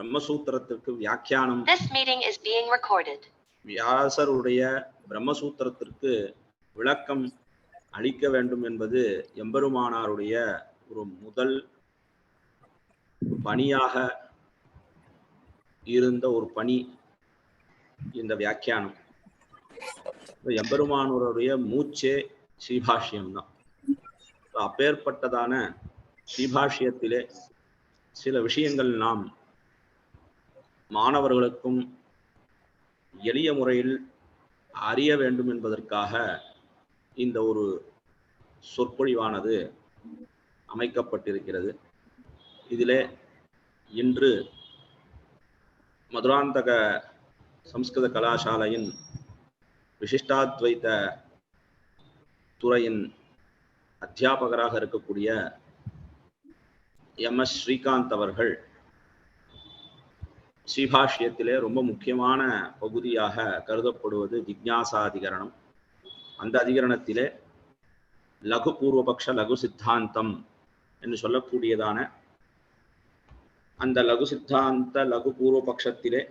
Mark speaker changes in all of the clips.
Speaker 1: பிரம்மசூத்திரத்திற்கு வியாக்கியானம் வியாசருடைய பிரம்மசூத்திரத்திற்கு விளக்கம் அளிக்க வேண்டும் என்பது எம்பெருமானாருடைய ஒரு முதல் பணியாக இருந்த ஒரு பணி இந்த வியாக்கியானம். எம்பெருமானோருடைய மூச்சே ஸ்ரீபாஷ்யம்தான். அப்பேற்பட்டதான ஸ்ரீபாஷ்யத்திலே சில விஷயங்கள் நாம் மாணவர்களுக்கும் எளிய முறையில் அறிய வேண்டும் என்பதற்காக இந்த ஒரு சொற்பொழிவானது அமைக்கப்பட்டிருக்கிறது. இதிலே இன்று மதுராந்தக சம்ஸ்கிருத கலாசாலையின் விசிஷ்டாத்வைத துறையின் அத்தியாபகராக இருக்கக்கூடிய MS ஸ்ரீகாந்த் அவர்கள் ஸ்ரீபாஷ்யத்திலே ரொம்ப முக்கியமான பகுதியாக கருதப்படுவது ஜிக்ஞாசாதிகரணம். அந்த அதிகரணத்திலே லகு பூர்வபக்ஷ லகு சித்தாந்தம் என்று சொல்லக்கூடியதான அந்த லகு சித்தாந்த லகு பூர்வபக்ஷத்திலே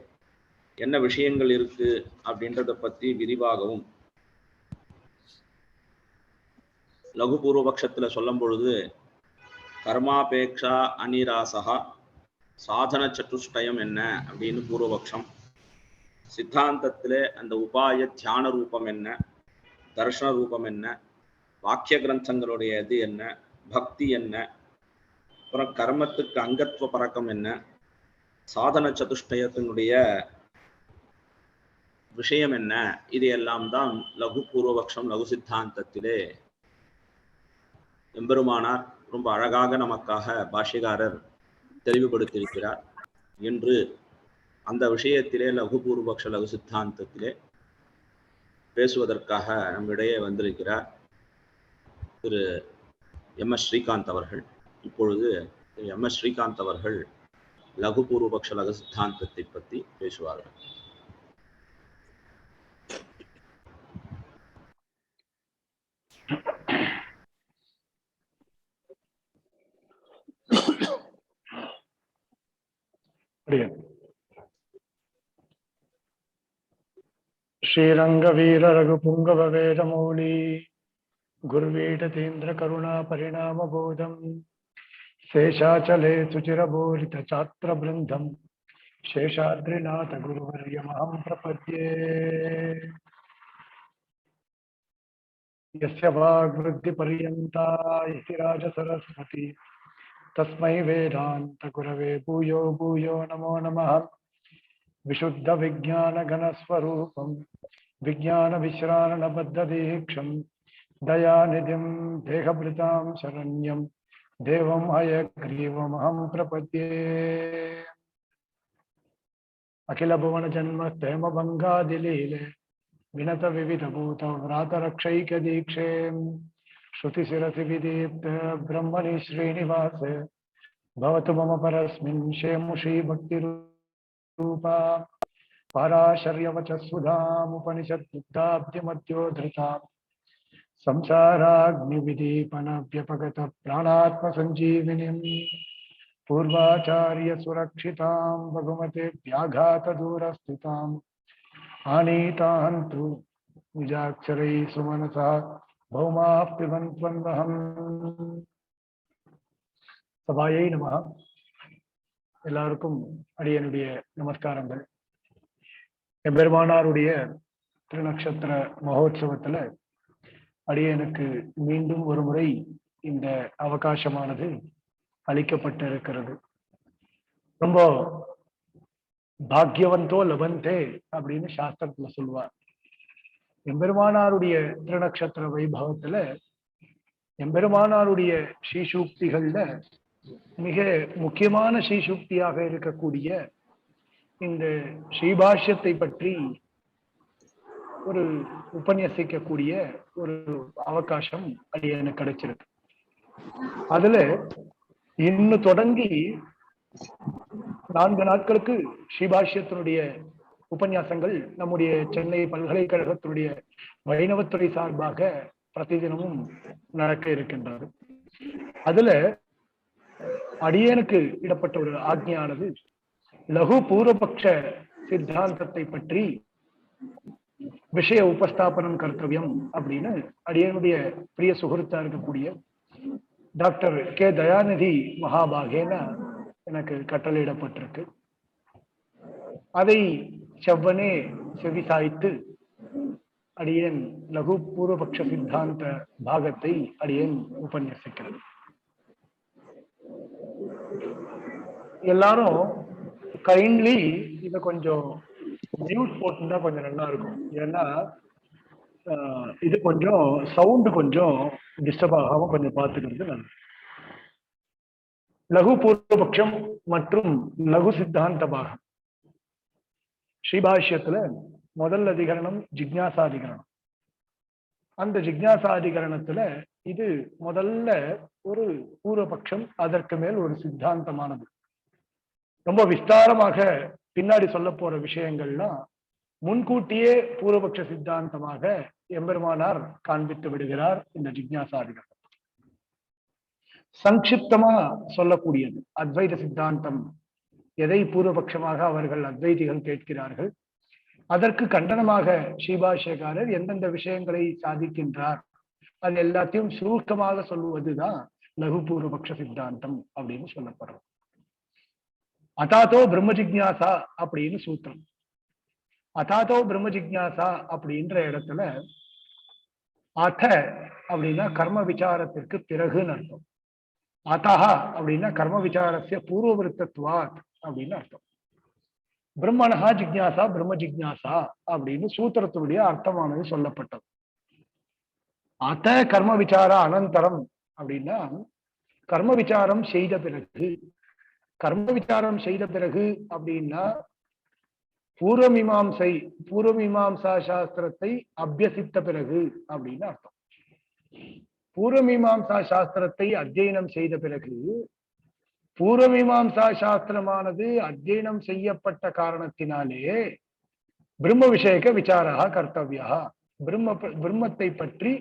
Speaker 1: என்ன விஷயங்கள் இருக்கு அப்படின்றத பற்றி விரிவாகவும், லகு பூர்வபக்ஷத்துல சொல்லும் பொழுது கர்மாபேக்ஷா அனிராசகா சாதன சதுஷ்டயம் என்ன அப்படின்னு பூர்வபக்ஷம், சித்தாந்தத்திலே அந்த உபாய தியான ரூபம் என்ன, தர்ஷன ரூபம் என்ன, வாக்கிய கிரந்தங்களுடைய இது என்ன, பக்தி என்ன, அப்புறம் கர்மத்துக்கு அங்கத்துவ பறக்கம் என்ன, சாதன சதுஷ்டயத்தினுடைய விஷயம் என்ன, இதையெல்லாம் தான் லகு பூர்வபக்ஷம் லகு சித்தாந்தத்திலே எம்பெருமானார் ரொம்ப அழகாக நமக்காக பாஷ்யகாரர் தெளிவுபடுத்தியிருக்கிறார். என்று அந்த விஷயத்திலே லகு பூர்வபக்ஷ லகு சித்தாந்தத்திலே பேசுவதற்காக நம்மிடையே வந்திருக்கிறார் திரு MS ஸ்ரீகாந்த் அவர்கள். இப்பொழுது திரு MS ஸ்ரீகாந்த் அவர்கள் லகு பூர்வபக்ஷ லகு சித்தாந்தத்தை பற்றி பேசுவார்கள்.
Speaker 2: श्रीरंगवीर रघुपुंगव वेदमौली गुरुवीटतीन्द्र करुणा परिणाम बोधम शेषाचले सुचिरबोलित छात्र बृंदम शेषाद्रिनाथ गुरुवर्यमहं प्रपद्ये। यस्य वाग्वृद्धि पर्यन्ता यतिराज सरस्वती तस्मै वेदांत गुरवे भूयो भूयो नमो नमः। विशुद्ध विज्ञान घनस्वरूपं विज्ञान विश्रारण बद्ध दीक्षं दयानिधिं देहभृतां शरण्यं देवं हयग्रीवमहं प्रपद्ये। अखिल भुवन जन्म स्थेम भंगादिलीले विनत विविध भूत व्रात रक्षैक दीक्षे श्रुति शिरसि विदीप्त ब्रह्मणि श्रीनिवासे भवतु मम परस्मिन् शेमुषी भक्ति रूपा पाराशर्यवचस्सुधामुपनिषद्बुद्धाब्धिमध्योधृता संसाराग्निविदीपन व्यपगत प्राणात्म संजीविनीं पूर्वाचार्य सुरक्षितां भगवते व्याघात दूरस्थितां आनीतान्तु निजाक्षरै सुमनसा भौमाः पिबन्त्वन्वहम्। सभायै नमः। எல்லாருக்கும் அடியனுடைய நமஸ்காரங்கள். எம்பெருமானாருடைய திருநக்ஷத்திர மகோத்சவத்துல அடியனுக்கு மீண்டும் ஒரு முறை இந்த அவகாசமானது அளிக்கப்பட்டிருக்கிறது. ரொம்ப பாக்யவந்தோ லபந்தே அப்படின்னு சாஸ்திரத்துல சொல்லுவார். எம்பெருமானாருடைய திருநக்ஷத்திர வைபவத்துல எம்பெருமானாருடைய ஸ்ரீசூக்திகள்ல மிக முக்கியமான ஸ்ரீசூக்தியாக இருக்கக்கூடிய இந்த ஸ்ரீபாஷ்யத்தை பற்றி ஒரு உபன்யசிக்கக்கூடிய ஒரு அவகாசம் எனக்கு கிடைச்சிருக்கு. அதுல இன்னும் தொடங்கி 4 நாட்களுக்கு ஸ்ரீபாஷ்யத்தினுடைய உபன்யாசங்கள் நம்முடைய சென்னை பல்கலைக்கழகத்தினுடைய வைணவத்துறை சார்பாக பிரதிதினமும் நடக்க இருக்கின்றது. அதுல அடியனுக்கு இடப்பட்ட ஒரு ஆக்ஞையானது லகு பூர்வபக்ஷ சித்தாந்தத்தை பற்றி விஷய உபஸ்தாபனம் கர்த்தவியம் அப்படின்னு அடியனுடைய பிரிய சுகருத்தா இருக்கக்கூடிய டாக்டர் கே தயாநிதி மகாபாகேன எனக்கு கட்டளையிடப்பட்டிருக்கு. அதை செவ்வனே செவிசாய்த்து அடியேன் லகு பூர்வபக்ஷ சித்தாந்த பாகத்தை அடியேன் உபன்யசிக்கிறேன். எல்லாரும் கைண்ட்லி இத கொஞ்சம் மியூட் போட்டுட்டா கொஞ்சம் நல்லா இருக்கும். ஏன்னா இது கொஞ்சம் சவுண்ட் கொஞ்சம் டிஸ்டர்ப் ஆகாம கொஞ்சம் பார்த்துக்கிறது நல்லது. லகு பூர்வபக்ஷம் மற்றும் லகு சித்தாந்த பாகம் ஸ்ரீபாஷ்யத்துல முதல் அதிகரணம் ஜிக்ஞாசாதிகரணம். அந்த ஜிக்ஞாசாதிகரணத்துல இது முதல்ல ஒரு பூர்வபக்ஷம், அதற்கு மேல் ஒரு சித்தாந்தமானது. ரொம்ப விஸ்தாரமாக பின்னாடி சொல்ல போற விஷயங்கள்லாம் முன்கூட்டியே பூர்வபக்ஷ சித்தாந்தமாக எம்பெருமானார் காண்பித்து விடுகிறார் இந்த ஜிக்ஞாசாதிகரணம். சங்கிப்தமா சொல்லக்கூடியது அத்வைத சித்தாந்தம். எதை பூர்வபக்ஷமாக அவர்கள் அத்வைதிகள் கேட்கிறார்கள், அதற்கு கண்டனமாக ஸ்ரீபாஷ்யக்காரர் எந்தெந்த விஷயங்களை சாதிக்கின்றார், அது எல்லாத்தையும் சுருக்கமாக சொல்லுவதுதான் லகு பூர்வபக்ஷ சித்தாந்தம் அப்படின்னு சொல்லப்படுறது. அதாதோ பிரம்ம ஜிக்ஞாசா அப்படின்னு சூத்திரம். அதாதோ பிரம்ம ஜிக்ஞாசா அப்படின்ற இடத்துல அத அப்படின்னா கர்ம விசாரத்திற்கு பிறகுன்னு அர்த்தம். அதஹா அப்படின்னா கர்ம விசாரஸ்ய பூர்வவிருத்தத்வாத் அப்படின்னு அர்த்தம். பிரம்மணஹா ஜிக்ஞாசா பிரம்ம ஜிக்ஞாசா அப்படின்னு சூத்திரத்தினுடைய அர்த்தமானது சொல்லப்பட்டது. அத கர்ம விசார அனந்தரம் அப்படின்னா கர்ம விசாரம் செய்த பிறகு. கர்ம விசாரம் செய்த பிறகு அப்படின்னா பூர்வமீமாம்சா சாஸ்திரத்தை அபியசித்த பிறகு அப்படின்னு அர்த்தம். பூர்வமீமாம்சா சாஸ்திரத்தை அத்தியனம் செய்த பிறகு பூர்வமீமாம்சா சாஸ்திரமானது அத்தியனம் செய்யப்பட்ட காரணத்தினாலே பிரம்ம விஷயக்க விசாரா கர்த்தவியா, பிரம்மத்தை பற்றி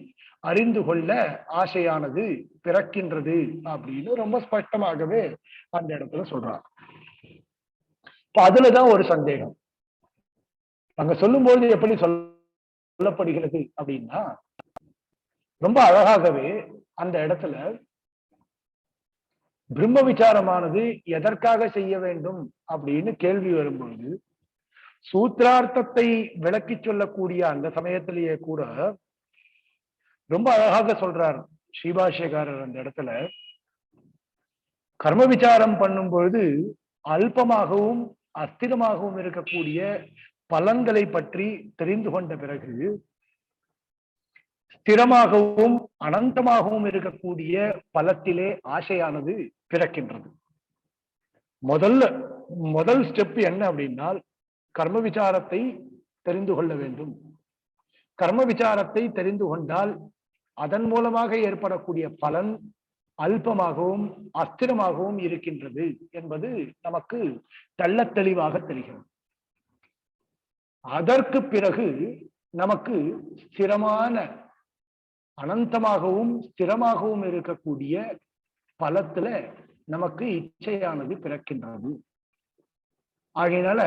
Speaker 2: அறிந்து கொள்ள ஆசையானது பிறக்கின்றது அப்படின்னு ரொம்ப ஸ்பஷ்டமாகவே அந்த இடத்துல சொல்றாங்க. இப்ப அதுலதான் ஒரு சந்தேகம். அங்க சொல்லும்போது எப்படி சொல்லப்படுகிறது அப்படின்னா ரொம்ப அழகாகவே அந்த இடத்துல பிரம்ம விசாரமானது எதற்காக செய்ய வேண்டும் அப்படின்னு கேள்வி வரும்பொழுது சூத்திரார்த்தத்தை விளக்கி சொல்லக்கூடிய அந்த சமயத்திலேயே கூட ரொம்ப அழகாக சொல்றார் ஸ்ரீபாஷ்யக்காரர் அந்த இடத்துல. கர்ம விசாரம் பண்ணும் பொழுது அல்பமாகவும் அஸ்திரமாகவும் இருக்கக்கூடிய பலன்களை பற்றி தெரிந்து கொண்ட பிறகு ஸ்திரமாகவும் அனந்தமாகவும் இருக்கக்கூடிய பலத்திலே ஆசையானது பிறக்கின்றது. முதல் ஸ்டெப் என்ன அப்படின்னா கர்ம விசாரத்தை தெரிந்து கொள்ள வேண்டும். கர்ம விசாரத்தை தெரிந்து கொண்டால் அதன் மூலமாக ஏற்படக்கூடிய பலன் அல்பமாகவும் அஸ்திரமாகவும் இருக்கின்றது என்பது நமக்கு தெள்ளத் தெளிவாக தெரிகிறது. அதற்கு பிறகு நமக்கு ஸ்திரமான அனந்தமாகவும் ஸ்திரமாகவும் இருக்கக்கூடிய பலத்துல நமக்கு இச்சையானது பிறக்கின்றது. ஆகையினால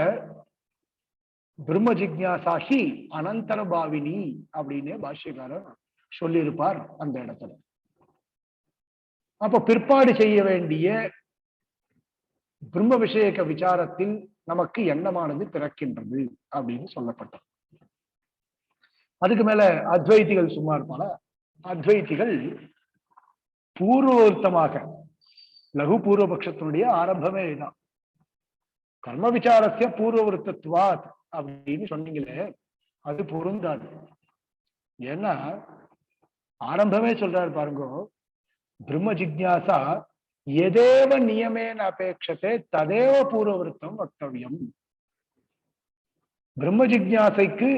Speaker 2: பிரம்ம ஜிக்ஞாசாஹி அனந்தர பாவினி அப்படின்னு பாஷ்யக்காரர் சொல்லியிருப்பார் அந்த இடத்துல. அப்ப பிற்பாடு செய்ய வேண்டிய பிரம்ம விஷயக்க விசாரத்தில் நமக்கு எண்ணமானது பிறக்கின்றது அப்படின்னு சொல்லப்பட்டது. அதுக்கு மேல அத்வைதிகள் சும்மா இருப்பாங்க. அத்வைதிகள் பூர்வவர்த்தமாக லகு பூர்வபக்ஷத்தினுடைய ஆரம்பமே இதுதான். கர்ம விசாரத்திய பூர்வவர்த்தத்வாத் அப்படின்னு சொன்னீங்களே அது பொருந்தாது. ஏன்னா ஆரம்பமே சொல்றாரு பாருங்க, பிரம்ம ஜிக்ஞாசா எதேவ நியமேன அபேட்சத்தை ததேவ பூர்வவர்த்தம் வக்தவியம். பிரம்ம ஜிக்ஞாசைக்கு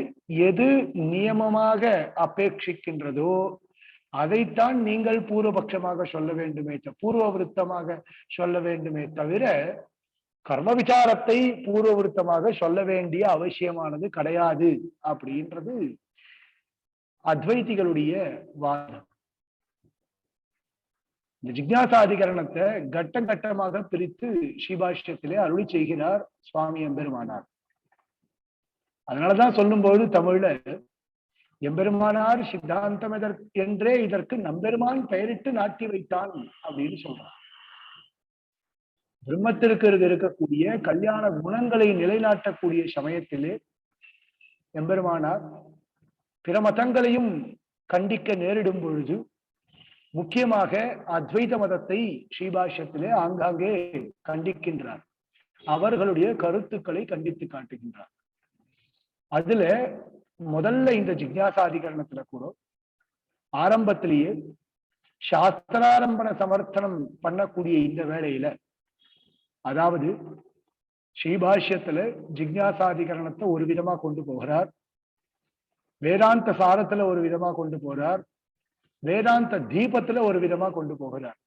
Speaker 2: எது நியமமாக அபேட்சிக்கின்றதோ அதைத்தான் நீங்கள் பூர்வபட்சமாக சொல்ல வேண்டுமே, பூர்வவிருத்தமாக சொல்ல வேண்டுமே தவிர கர்ம விசாரத்தை பூர்வவிருத்தமாக சொல்ல வேண்டிய அவசியமானது கிடையாது அப்படின்றது அத்வைதிகளுடைய வாதம். இந்த ஜிக்ஞாசாதிகரணத்தை கட்டம் கட்டமாக பிரித்து ஸ்ரீபாஷ்யத்திலே அருளி செய்கிறார் சுவாமி எம்பெருமானார். அதனாலதான் சொல்லும்போது தமிழ்ல எம்பெருமானார் சித்தாந்தம் என்றே இதற்கு நம்பெருமான் பெயரிட்டு நாட்டி வைத்தான் அப்படின்னு சொல்றார். பிரம்மத்திற்கு இருக்கக்கூடிய கல்யாண குணங்களை நிலைநாட்டக்கூடிய சமயத்திலே எம்பெருமானார் பிற மதங்களையும் கண்டிக்க நேரிடும் பொழுது முக்கியமாக அத்வைத மதத்தை ஸ்ரீபாஷ்யத்திலே ஆங்காங்கே கண்டிக்கின்றார். அவர்களுடைய கருத்துக்களை கண்டித்து காட்டுகின்றார். அதுல முதல்ல இந்த ஜிக்ஞாசாதிகரணத்துல கூட ஆரம்பத்திலேயே சாஸ்திராரம்பண சமர்த்தனம் பண்ணக்கூடிய இந்த வேளையில, அதாவது ஸ்ரீபாஷ்யத்துல ஜிக்ஞாசாதிகரணத்தை ஒரு விதமா கொண்டு போகிறார், வேதாந்த சாரத்துல ஒரு விதமா கொண்டு போறார், வேதாந்த தீபத்துல ஒரு விதமா கொண்டு போகிறார்.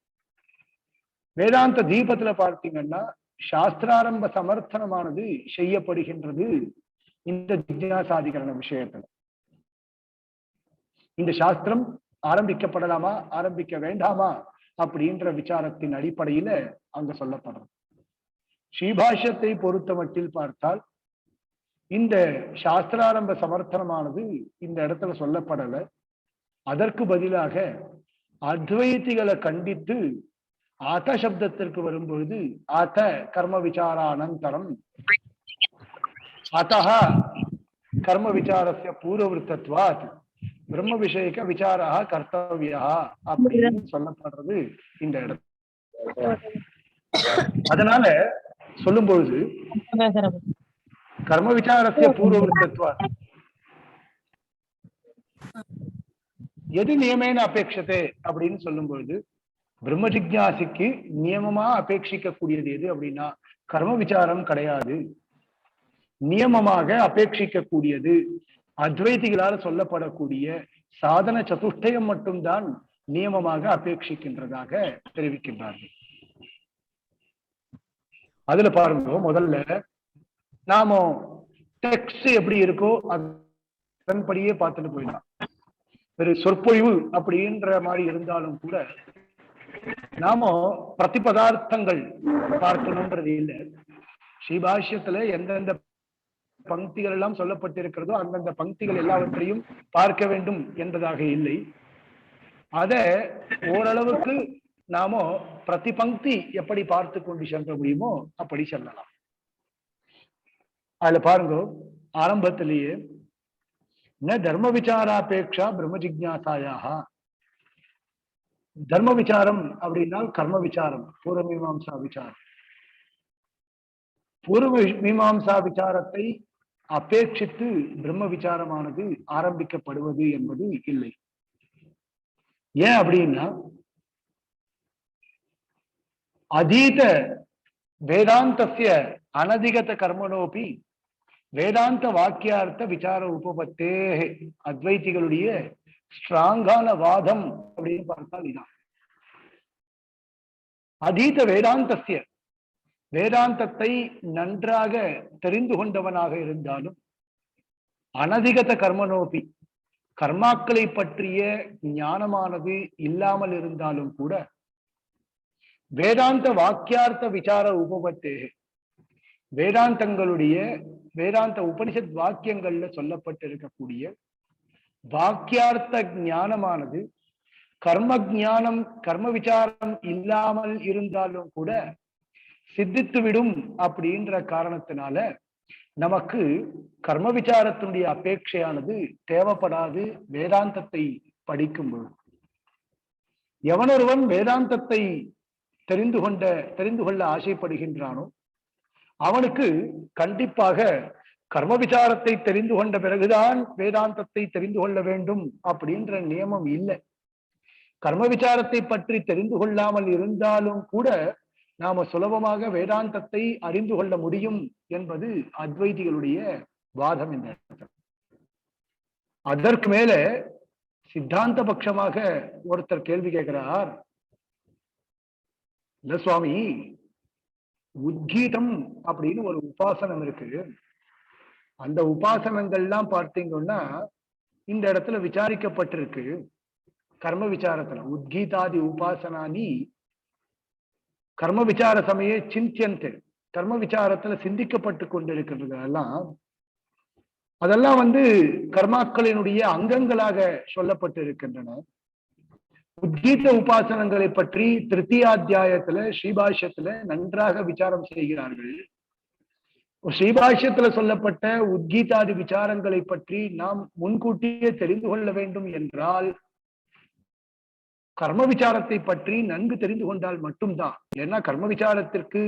Speaker 2: வேதாந்த தீபத்துல பார்த்தீங்கன்னா சாஸ்திராரம்ப சமர்த்தனமானது செய்யப்படுகின்றது இந்த ஜிக்ஞாசாதிகரண விஷயத்துல. இந்த சாஸ்திரம் ஆரம்பிக்கப்படலாமா ஆரம்பிக்க வேண்டாமா அப்படின்ற விசாரத்தின் அடிப்படையில அங்க சொல்லப்படுறது. ஸ்ரீபாஷ்யத்தை பொறுத்த மட்டில் பார்த்தால் இந்த சாஸ்திராரம்ப சமர்த்தனமானது இந்த இடத்துல சொல்லப்படல. அதற்கு பதிலாக அத்வைத்திகளை கண்டித்து ஆத சப்தத்திற்கு வரும்பொழுது ஆத கர்ம விசாரானந்தரம் அத்தஹ கர்ம விசாரஸ்ய பூர்வவிருத்தத்வாத் பிரம்ம விஷயக்க விசாரா கர்த்தவ்யா அப்படின்னு சொல்லப்படுறது இந்த இடத்துல. அதனால சொல்லும் பொழுது கர்ம விசாரஸ்ய பூர்வவிருத்தத்வாத் எது நியமேன அபேட்சத்தை அப்படின்னு சொல்லும் பொழுது பிரம்ம ஜிக்ஞாசிக்கு நியமமா அபேட்சிக்க கூடியது எது அப்படின்னா கர்ம விசாரம் கிடையாது. நியமமாக அபேட்சிக்க கூடியது அத்வைதிகளால் சொல்லப்படக்கூடிய சாதன சதுஷ்டயம் மட்டும்தான் நியமமாக அபேட்சிக்கின்றதாக தெரிவிக்கின்றார்கள். அதுல பாருங்க, முதல்ல நாம டெக்ஸ்ட் எப்படி இருக்கோ அதன்படியே பார்த்துட்டு போயிடலாம். ஒரு சொற்பொழிவு அப்படின்ற மாதிரி இருந்தாலும் கூட நாம பிரதிபதார்த்தங்கள் பார்க்கணும்ன்றது இல்லை. ஸ்ரீபாஷ்யத்துல எந்தெந்த பங்கிகள் எல்லாம் சொல்லப்பட்டிருக்கிறதோ அந்தந்த பங்கிகள் எல்லாவற்றையும் பார்க்க வேண்டும் என்பதாக இல்லை. அத ஓரளவுக்கு நாம பிரதி பங்கி எப்படி பார்த்து கொண்டு செல்ல முடியுமோ அப்படி செல்லலாம். அதுல பாருங்க, ஆரம்பத்திலேயே ந தர்ம விசாராபேட்சா பிரம்ம ஜிக்ஞாசாயாக. தர்ம விசாரம் அப்படின்னால் கர்ம விசாரம், பூர்வ மீமாம்சா விசாரம். பூர்வ மீமாம்சா விசாரத்தை அபேட்சித்து பிரம்ம விசாரமானது ஆரம்பிக்கப்படுவது என்பது இல்லை. ஏன் அப்படின்னா அதீத வேதாந்தஸ்ய அனதிகத கர்மனோபி வேதாந்த வாக்கியார்த்த விசார உபபத்தே. அத்வைத்திகளுடைய ஸ்ட்ராங்கான வாதம் அப்படின்னு பார்த்தால் இதான். அதீத வேதாந்தஸ்ய வேதாந்தத்தை நன்றாக தெரிந்து கொண்டவனாக இருந்தாலும் அனதிகத கர்மனோபி கர்மாக்களை பற்றிய ஞானமானது இல்லாமல் இருந்தாலும் கூட வேதாந்த வாக்கியார்த்த விசார உபபத்தே வேதாந்தங்களுடைய வேதாந்த உபனிஷத் வாக்கியங்கள்ல சொல்லப்பட்டிருக்கக்கூடிய வாக்கியார்த்த ஞானமானது கர்ம ஞானம் கர்ம விசாரம் இல்லாமல் இருந்தாலும் கூட சித்தித்துவிடும் அப்படின்ற காரணத்தினால நமக்கு கர்ம விசாரத்தினுடைய அபேட்சையானது தேவைப்படாது. வேதாந்தத்தை படிக்கும்போது எவனொருவன் வேதாந்தத்தை தெரிந்து கொள்ள ஆசைப்படுகின்றானோ அவனுக்கு கண்டிப்பாக கர்ம விசாரத்தை தெரிந்து கொண்ட பிறகுதான் வேதாந்தத்தை தெரிந்து கொள்ள வேண்டும் அப்படின்ற நியமம் இல்லை. கர்ம விசாரத்தை பற்றி தெரிந்து கொள்ளாமல் இருந்தாலும் கூட நாம சுலபமாக வேதாந்தத்தை அறிந்து கொள்ள முடியும் என்பது அத்வைதிகளுடைய வாதம். இந்த அதற்கு மேல சித்தாந்த பட்சமாக ஒருத்தர் கேள்வி கேட்கிறார், இல்ல சுவாமி, உத்கீதம் அப்படின்னு ஒரு உபாசனம் இருக்கு, அந்த உபாசனங்கள்லாம் பார்த்தீங்கன்னா இந்த இடத்துல விசாரிக்கப்பட்டிருக்கு. கர்ம விசாரத்துல உத்கீதாதி உபாசனானி கர்ம விசார சமய சிந்தியந்தே, கர்ம விசாரத்துல சிந்திக்கப்பட்டு கொண்டிருக்கிறது அதெல்லாம் கர்மாக்களினுடைய அங்கங்களாக சொல்லப்பட்டு இருக்கின்றன. உத்கீத உபாசனங்களை பற்றி திருத்தீயாத்தியாயத்துல ஸ்ரீபாஷ்யத்துல நன்றாக விசாரம் செய்கிறார்கள். ஸ்ரீபாஷ்யத்துல சொல்லப்பட்ட உத்கீதாதி விசாரங்களை பற்றி நாம் முன்கூட்டியே தெரிந்து கொள்ள வேண்டும் என்றால் கர்ம விசாரத்தை பற்றி நன்கு தெரிந்து கொண்டால் மட்டும்தான். ஏன்னா கர்ம விசாரத்திற்கு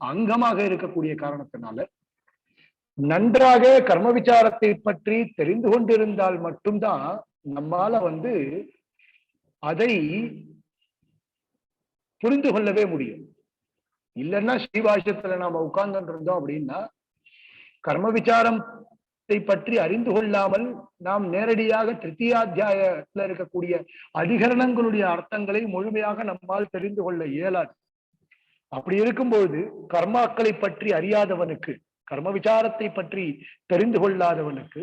Speaker 2: அங்கமாக இருக்கக்கூடிய காரணத்தினால நன்றாக கர்ம விசாரத்தை பற்றி தெரிந்து கொண்டிருந்தால் மட்டும்தான் நம்மால அதை புரிந்து கொள்ளவே முடியும். இல்லைன்னா ஸ்ரீபாஷ்யத்துல நாம உட்கார்ந்து இருந்தோம் அப்படின்னா கர்ம விசாரத்தை பற்றி அறிந்து கொள்ளாமல் நாம் நேரடியாக திருத்தீயாத்தியாயத்துல இருக்கக்கூடிய அதிகரணங்களுடைய அர்த்தங்களை முழுமையாக நம்மால் தெரிந்து கொள்ள இயலாது. அப்படி இருக்கும்போது கர்மாக்களை பற்றி அறியாதவனுக்கு, கர்ம விசாரத்தை பற்றி தெரிந்து கொள்ளாதவனுக்கு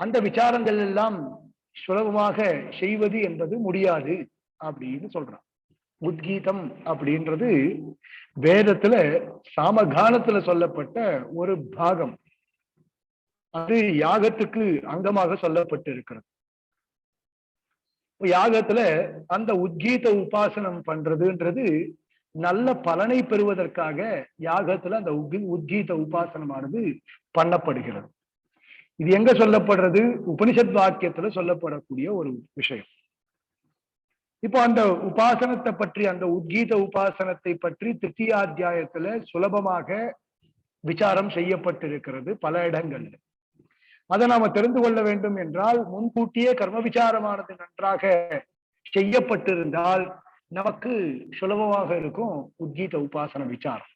Speaker 2: அந்த விசாரங்கள் எல்லாம் சுலபமாக செய்வது என்பது முடியாது அப்படின்னு சொல்றான். உத்கீதம் அப்படின்றது வேதத்துல சாமகானத்துல சொல்லப்பட்ட ஒரு பாகம். அது யாகத்துக்கு அங்கமாக சொல்லப்பட்டு இருக்கிறது. யாகத்துல அந்த உத்கீத உபாசனம் பண்றதுன்றது நல்ல பலனை பெறுவதற்காக யாகத்துல அந்த உத்கீத உபாசனமானது பண்ணப்படுகிறது. இது எங்க சொல்லப்படுறது? உபனிஷத் வாக்கியத்துல சொல்லப்படக்கூடிய ஒரு விஷயம். இப்போ அந்த உபாசனத்தை பற்றி, அந்த உத்கீத உபாசனத்தை பற்றி திருத்தீயாத்தியாயத்துல சுலபமாக விசாரம் செய்யப்பட்டிருக்கிறது பல இடங்கள்ல. அதை நாம தெரிந்து கொள்ள வேண்டும் என்றால் முன்கூட்டியே கர்ம விசாரமானது நன்றாக செய்யப்பட்டிருந்தால் நமக்கு சுலபமாக இருக்கும் உத்கீத உபாசன விசாரம்.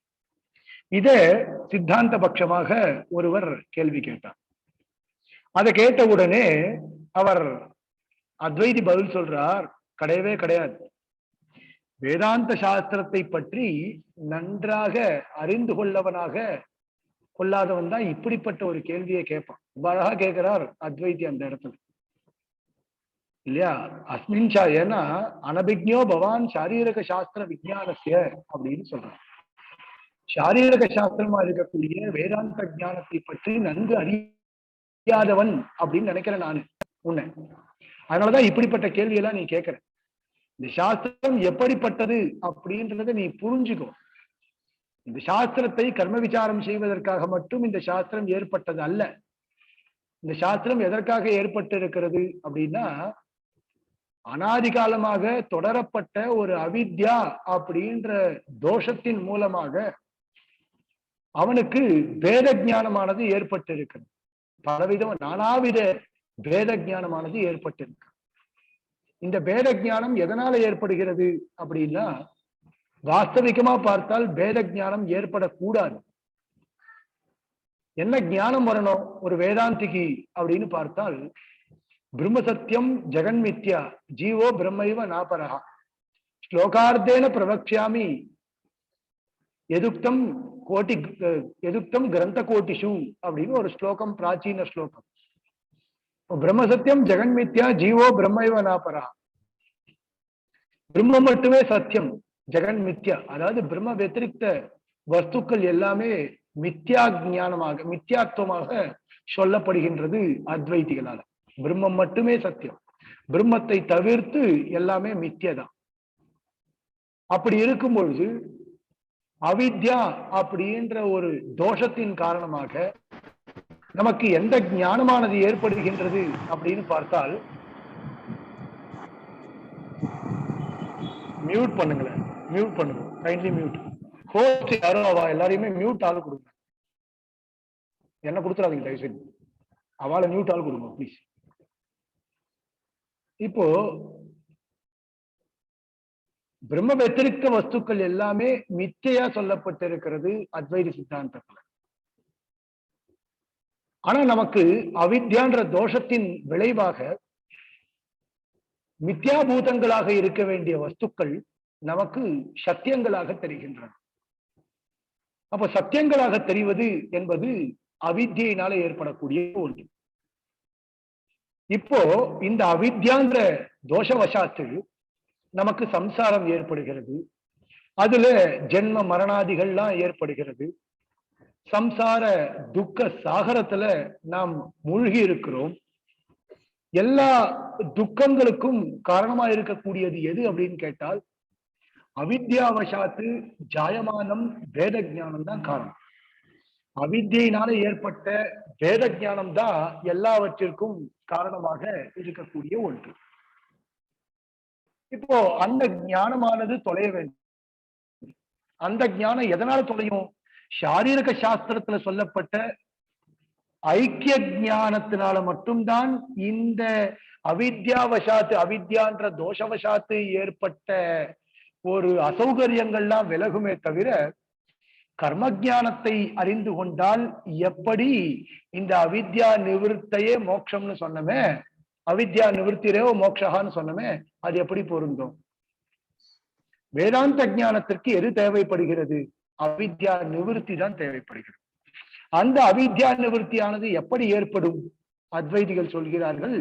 Speaker 2: இத சித்தாந்த பட்சமாக ஒருவர் கேள்வி கேட்டார். அதை கேட்ட உடனே அவர் அத்வைதி பதில் சொல்றார், கிடையவே கிடையாது. வேதாந்த சாஸ்திரத்தை பற்றி நன்றாக அறிந்து கொள்ளாதவன் தான் இப்படிப்பட்ட ஒரு கேள்வியை கேட்பான். ரொம்ப அழகா கேட்கிறார் அத்வைதி அந்த இடத்துல, இல்லையா? அஸ்மின் ஏன்னா அனபிக்ஞோ பவான் சாரீரக சாஸ்திர விஜயானசிய அப்படின்னு சொல்றான். சாரீரக சாஸ்திரமா இருக்கக்கூடிய வேதாந்த ஞானத்தை பற்றி நன்கு அறியாதவன் அப்படின்னு நினைக்கிறேன் நானு உன்னை. அதனாலதான் இப்படிப்பட்ட கேள்வியெல்லாம் நீ கேட்கிற. இந்த சாஸ்திரம் எப்படிப்பட்டது அப்படின்றத நீ புரிஞ்சுக்கோ. இந்த சாஸ்திரத்தை கர்ம விசாரம் செய்வதற்காக மட்டும் இந்த சாஸ்திரம் ஏற்பட்டது அல்ல. இந்த சாஸ்திரம் எதற்காக ஏற்பட்டு இருக்கிறது அப்படின்னா, அனாதிகாலமாக தொடரப்பட்ட ஒரு அவித்யா அப்படின்ற தோஷத்தின் மூலமாக அவனுக்கு வேத ஞானமானது ஏற்பட்டு இருக்கிறது. பலவிதம் நானாவித வேத ஞானமானது ஏற்பட்டிருக்கு. இந்த வேத ஞானம் எதனால ஏற்படுகிறது அப்படின்னா, வாஸ்தவிகமா பார்த்தால் வேத ஞானம் ஏற்படக்கூடாது. என்ன ஞானம் வரணும் ஒரு வேதாந்திக்கு அப்படின்னு பார்த்தால், பிரம்ம சத்தியம் ஜெகன்மித்யா ஜீவோ பிரம்மைவ நாபரஹா ஸ்லோகார்த்தேன பிரவக்ஷ்யாமி எதுக்தம் கிரந்த கோட்டிஷு அப்படின்னு ஒரு ஸ்லோகம், பிராச்சீன ஸ்லோகம். பிரம்ம சத்தியம் ஜெகன்மித்யா ஜீவோ பிரம்மைவ நாபரஹா, பிரம்ம மட்டுமே சத்தியம், ஜெகன் மித்யா, அதாவது பிரம்ம வத்திரிக்த வஸ்துக்கள் எல்லாமே மித்யா ஞானமாக, மித்யாத்துவமாக சொல்லப்படுகின்றது அத்வைதிகளால. பிரம்மம் மட்டுமே சத்தியம், பிரம்மத்தை தவிர்த்து எல்லாமே மித்யதான். அப்படி இருக்கும் பொழுது அவித்யா அப்படின்ற ஒரு தோஷத்தின் காரணமாக நமக்கு எந்த ஞானமானது ஏற்படுகின்றது அப்படின்னு பார்த்தால், மியூட் பண்ணுங்களேன், மியூட் பண்ணுங்க, கைண்ட்லி மியூட். ஹோஸ்ட் யாரும் அவ எல்லாரையுமே மியூட் ஆள் கொடுங்க, என்ன கொடுத்துறாதீங்க தயவு செய்து, அவளை மியூட் ஆள் கொடுங்க ப்ளீஸ். இப்போ பிரம்ம வத்திரிக்த வஸ்துக்கள் எல்லாமே மித்தையா சொல்லப்பட்டிருக்கிறது அத்வைத சித்தாந்தத்துல. ஆனா நமக்கு அவித்யான்ற தோஷத்தின் விளைவாக மித்யாபூதங்களாக இருக்க வேண்டிய வஸ்துக்கள் நமக்கு சத்தியங்களாக தெரிகின்றன. அப்ப சத்தியங்களாக தெரிவது என்பது அவித்யினால ஏற்படக்கூடிய ஒன்று. இப்போ இந்த அவித்யான்ற தோஷவசாத்து நமக்கு சம்சாரம் ஏற்படுகிறது. அதுல ஜென்ம மரணாதிகள்லாம் ஏற்படுகிறது. சம்சார துக்க சாகரத்துல நாம் மூழ்கி இருக்கிறோம். எல்லா துக்கங்களுக்கும் காரணமா இருக்கக்கூடியது எது அப்படின்னு கேட்டால் அவித்யாவசாத்து ஜாயமானம் வேத ஞானம் தான் காரணம். அவித்தியினால ஏற்பட்ட வேத ஞானம் தான் எல்லாவற்றிற்கும் காரணமாக இருக்கக்கூடிய ஒன்று. இப்போ அந்த ஞானமானது தொலைய வேண்டும். அந்த ஞானம் எதனால தொலையும்? சாரீரக சாஸ்திரத்துல சொல்லப்பட்ட ஐக்கிய ஞானத்தினால மட்டும்தான் இந்த அவித்யாவசாத்து, அவித்யான்ற தோஷவசாத்து ஏற்பட்ட ஒரு அசௌகரியங்கள்லாம் விலகுமே தவிர, கர்ம ஞானத்தை அறிந்து கொண்டால் எப்படி இந்த அவித்யா நிவர்த்தையே மோட்சம்னு சொன்னமே, அவித்யா நிவர்த்திரேவ மோட்சகான்னு சொன்னமே, அது எப்படி பொருந்தும்? வேதாந்த ஞானத்திற்கு எது தேவைப்படுகிறது? அவித்யா நிவர்த்தி தான் தேவைப்படுகிறது. அந்த அவித்யா நிவர்த்தியானது எப்படி ஏற்படும்? அத்வைதிகள் சொல்கிறார்கள்,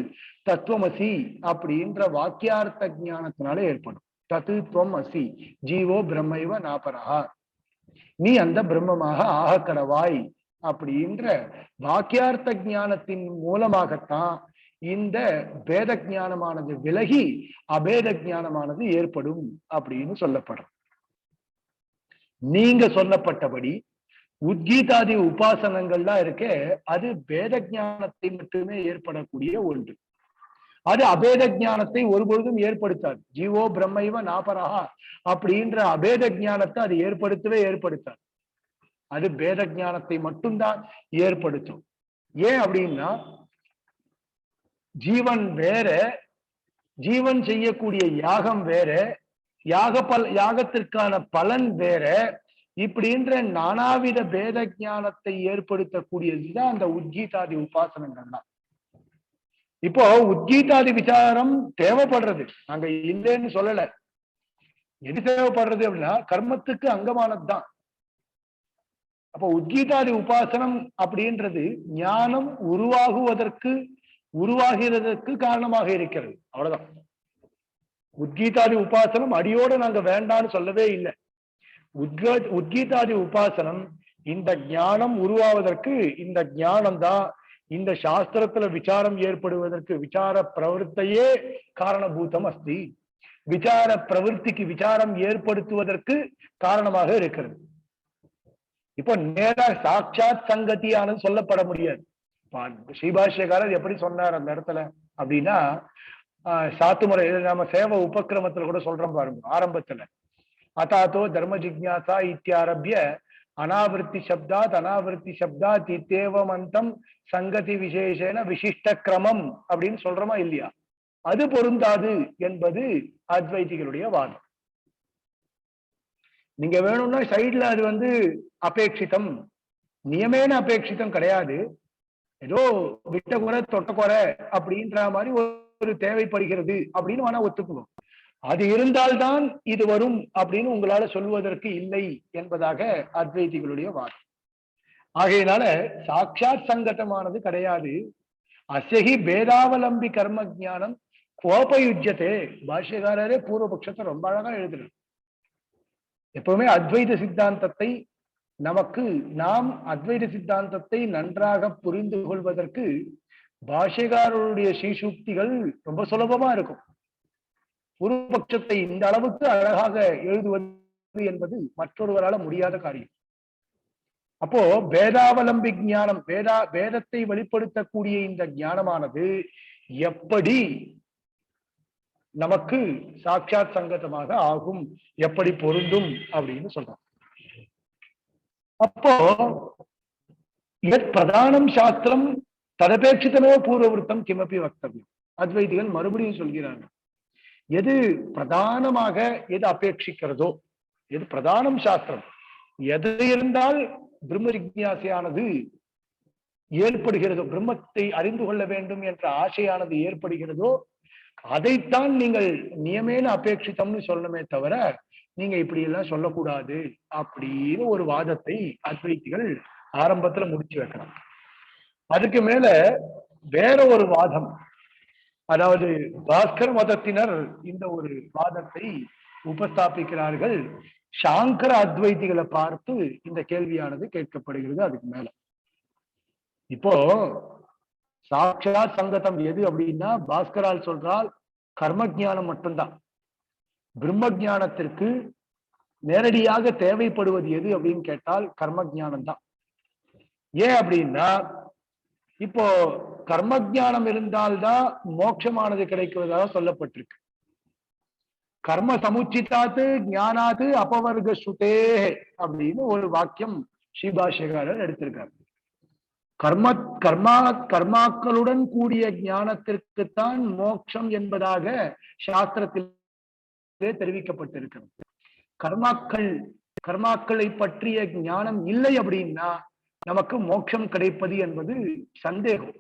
Speaker 2: தத்துவமசி அப்படின்ற வாக்கியார்த்த ஞானத்தினால ஏற்படும். தத்துவம் அசி ஜீவோ பிரம்மைவ நாபரஹா, நீ அந்த பிரம்மமாக ஆக கடவாய் அப்படின்ற வாக்கியார்த்த ஞானத்தின் மூலமாகத்தான் இந்த பேத ஞானமானது விலகி அபேத ஞானமானது ஏற்படும் அப்படின்னு சொல்லப்படும். நீங்க சொல்லப்பட்டபடி உத்கீதாதி உபாசனங்கள்லாம் இருக்கே, அது பேத ஞானத்தை மட்டுமே ஏற்படக்கூடிய ஒன்று. அது அபேத ஞானத்தை ஒருபொழுதும் ஏற்படுத்தாது. ஜீவோ பிரம்மைவ நாபரஹா அப்படின்ற அபேத ஞானத்தை அது ஏற்படுத்தாது. அது பேத ஞானத்தை மட்டும்தான் ஏற்படுத்தும். ஏன் அப்படின்னா, ஜீவன் வேற, ஜீவன் செய்யக்கூடிய யாகம் வேற, யாகத்திற்கான பலன் வேற, இப்படின்ற நானாவித பேத ஞானத்தை ஏற்படுத்தக்கூடியதுதான் அந்த உத்கீதாதி உபாசனங்கள்லாம். இப்போ உத்கீதாதி விசாரம் தேவைப்படுறது, நாங்க இல்லைன்னு சொல்லல. எது தேவைப்படுறது அப்படின்னா கர்மத்துக்கு அங்கமானதுதான். அப்போ உத்கீதாதி உபாசனம் அப்படின்றது ஞானம் உருவாகிறதற்கு காரணமாக இருக்கிறது. அவ்வளவுதான். உத்கீதாதி உபாசனம் அடியோடு நாங்க வேண்டான்னு சொல்லவே இல்லை. உத்கீதாதி உபாசனம் இந்த ஞானம் உருவாவதற்கு, இந்த ஞானம் தான் இந்த சாஸ்திரத்துல விசாரம் ஏற்படுவதற்கு, விசார பிரவருத்தையே காரணபூதம் அஸ்தி, விசார பிரவருத்திக்கு விசாரம் ஏற்படுத்துவதற்கு காரணமாக இருக்கிறது. இப்போ நேரா சாட்சாத் சங்கத்தியானது சொல்லப்பட முடியாது. ஸ்ரீபாஷ்யக்காரர் எப்படி சொன்னார் அந்த இடத்துல அப்படின்னா, சாத்துமுறை நம்ம சேவ உபக்கிரமத்துல கூட சொல்றோம் பாருங்க, ஆரம்பத்துல அதாத்தோ தர்ம ஜிக்ஞாசா இத்தியாரபிய அனாவிருத்தி சப்தாத் இத்தேவமந்தம் சங்கதி விசேஷேன விசிஷ்ட கிரமம் அப்படின்னு சொல்றோமா இல்லையா? அது பொருந்தாது என்பது அத்வைதிகளுடைய வாதம். நீங்க வேணும்னா சைட்ல அது அபேட்சிதம், நியமேன அபேட்சிதம் கிடையாது, ஏதோ விட்ட குறை தொட்ட குறை அப்படின்ற மாதிரி ஒரு தேவைப்படுகிறது அப்படின்னு வேணா ஒத்துக்கணும். அது இருந்தால்தான் இது வரும் அப்படின்னு உங்களால சொல்வதற்கு இல்லை என்பதாக அத்வைதிகளுடைய வாதம். ஆகையினால சாட்சாத் சங்கட்டமானது கிடையாது. அசகி பேதாவலம்பி கர்ம ஜானம் கோபயுஜ்யத்தே. பாஷ்யக்காரரே பூர்வபக்ஷத்தை ரொம்ப அழகா எழுதுறார். எப்பவுமே அத்வைத சித்தாந்தத்தை நாம் அத்வைத சித்தாந்தத்தை நன்றாக புரிந்து கொள்வதற்கு பாஷ்யக்காரருடைய ஸ்ரீசூக்திகள் ரொம்ப சுலபமா இருக்கும். பூர்வபக்ஷத்தை இந்த அளவுக்கு அழகாக எழுதுவது என்பது மற்றொருவரால முடியாத காரியம். அப்போ வேதாவலம்பி ஞானம், வேதத்தை வெளிப்படுத்தக்கூடிய இந்த ஞானமானது எப்படி நமக்கு சாட்சாத் சங்கதமாக ஆகும், எப்படி பொருந்தும் அப்படின்னு சொல்றோம். அப்போ பிரதானம் சாஸ்திரம் ததபேட்சிதமோ பூர்வவருத்தம் கிமப்பி வக்தவியம். அத்வைதிகள் மறுபடியும் சொல்கிறார்கள், எது பிரதானமாக எது அபேட்சிக்கிறதோ, எது பிரதானம் சாஸ்திரம், எது இருந்தால் பிரம்ம ஜிக்ஞாசையானது ஏற்படுகிறதோ, பிரம்மத்தை அறிந்து கொள்ள வேண்டும் என்ற ஆசையானது ஏற்படுகிறதோ, அதைத்தான் நீங்கள் நியமேன அபேட்சித்தம்னு சொல்லணுமே தவிர நீங்க இப்படி எல்லாம் சொல்லக்கூடாது அப்படின்னு ஒரு வாதத்தை அத்வைதிகள் ஆரம்பத்துல முடிச்சு வைக்கிறாங்க. அதுக்கு மேல வேற ஒரு வாதம் அதாவது பாஸ்கர் மதத்தினர் இந்த ஒரு வாதத்தை உபஸ்தாபிக்கிறார்கள். சாங்கர அத்வைதிகளை பார்த்து இந்த கேள்வியானது கேட்கப்படுகிறது. அதுக்கு மேல இப்போ சாட்சா சங்கதம் எது அப்படின்னா, பாஸ்கரால் சொல்றால் கர்ம ஜானம் மட்டும்தான். பிரம்ம ஜானத்திற்கு நேரடியாக தேவைப்படுவது எது அப்படின்னு கேட்டால் கர்ம ஜானம் தான். ஏன் அப்படின்னா, இப்போ கர்ம ஜானம் இருந்தால்தான் மோட்சமானது கிடைக்கிறதாக சொல்லப்பட்டிருக்கு. கர்ம சமுச்சிதாத்து ஞானாத்து அபவர்க சுதே அப்படின்னு ஒரு வாக்கியம் ஸ்ரீபாஷ்யக்காரர் எடுத்திருக்காரு. கர்மாக்களுடன் கூடிய ஞானத்திற்குத்தான் மோட்சம் என்பதாக சாஸ்திரத்திலே தெரிவிக்கப்பட்டிருக்கிறது. கர்மாக்களை பற்றிய ஞானம் இல்லை அப்படின்னா நமக்கு மோட்சம் கிடைப்பது என்பது சந்தேகம்.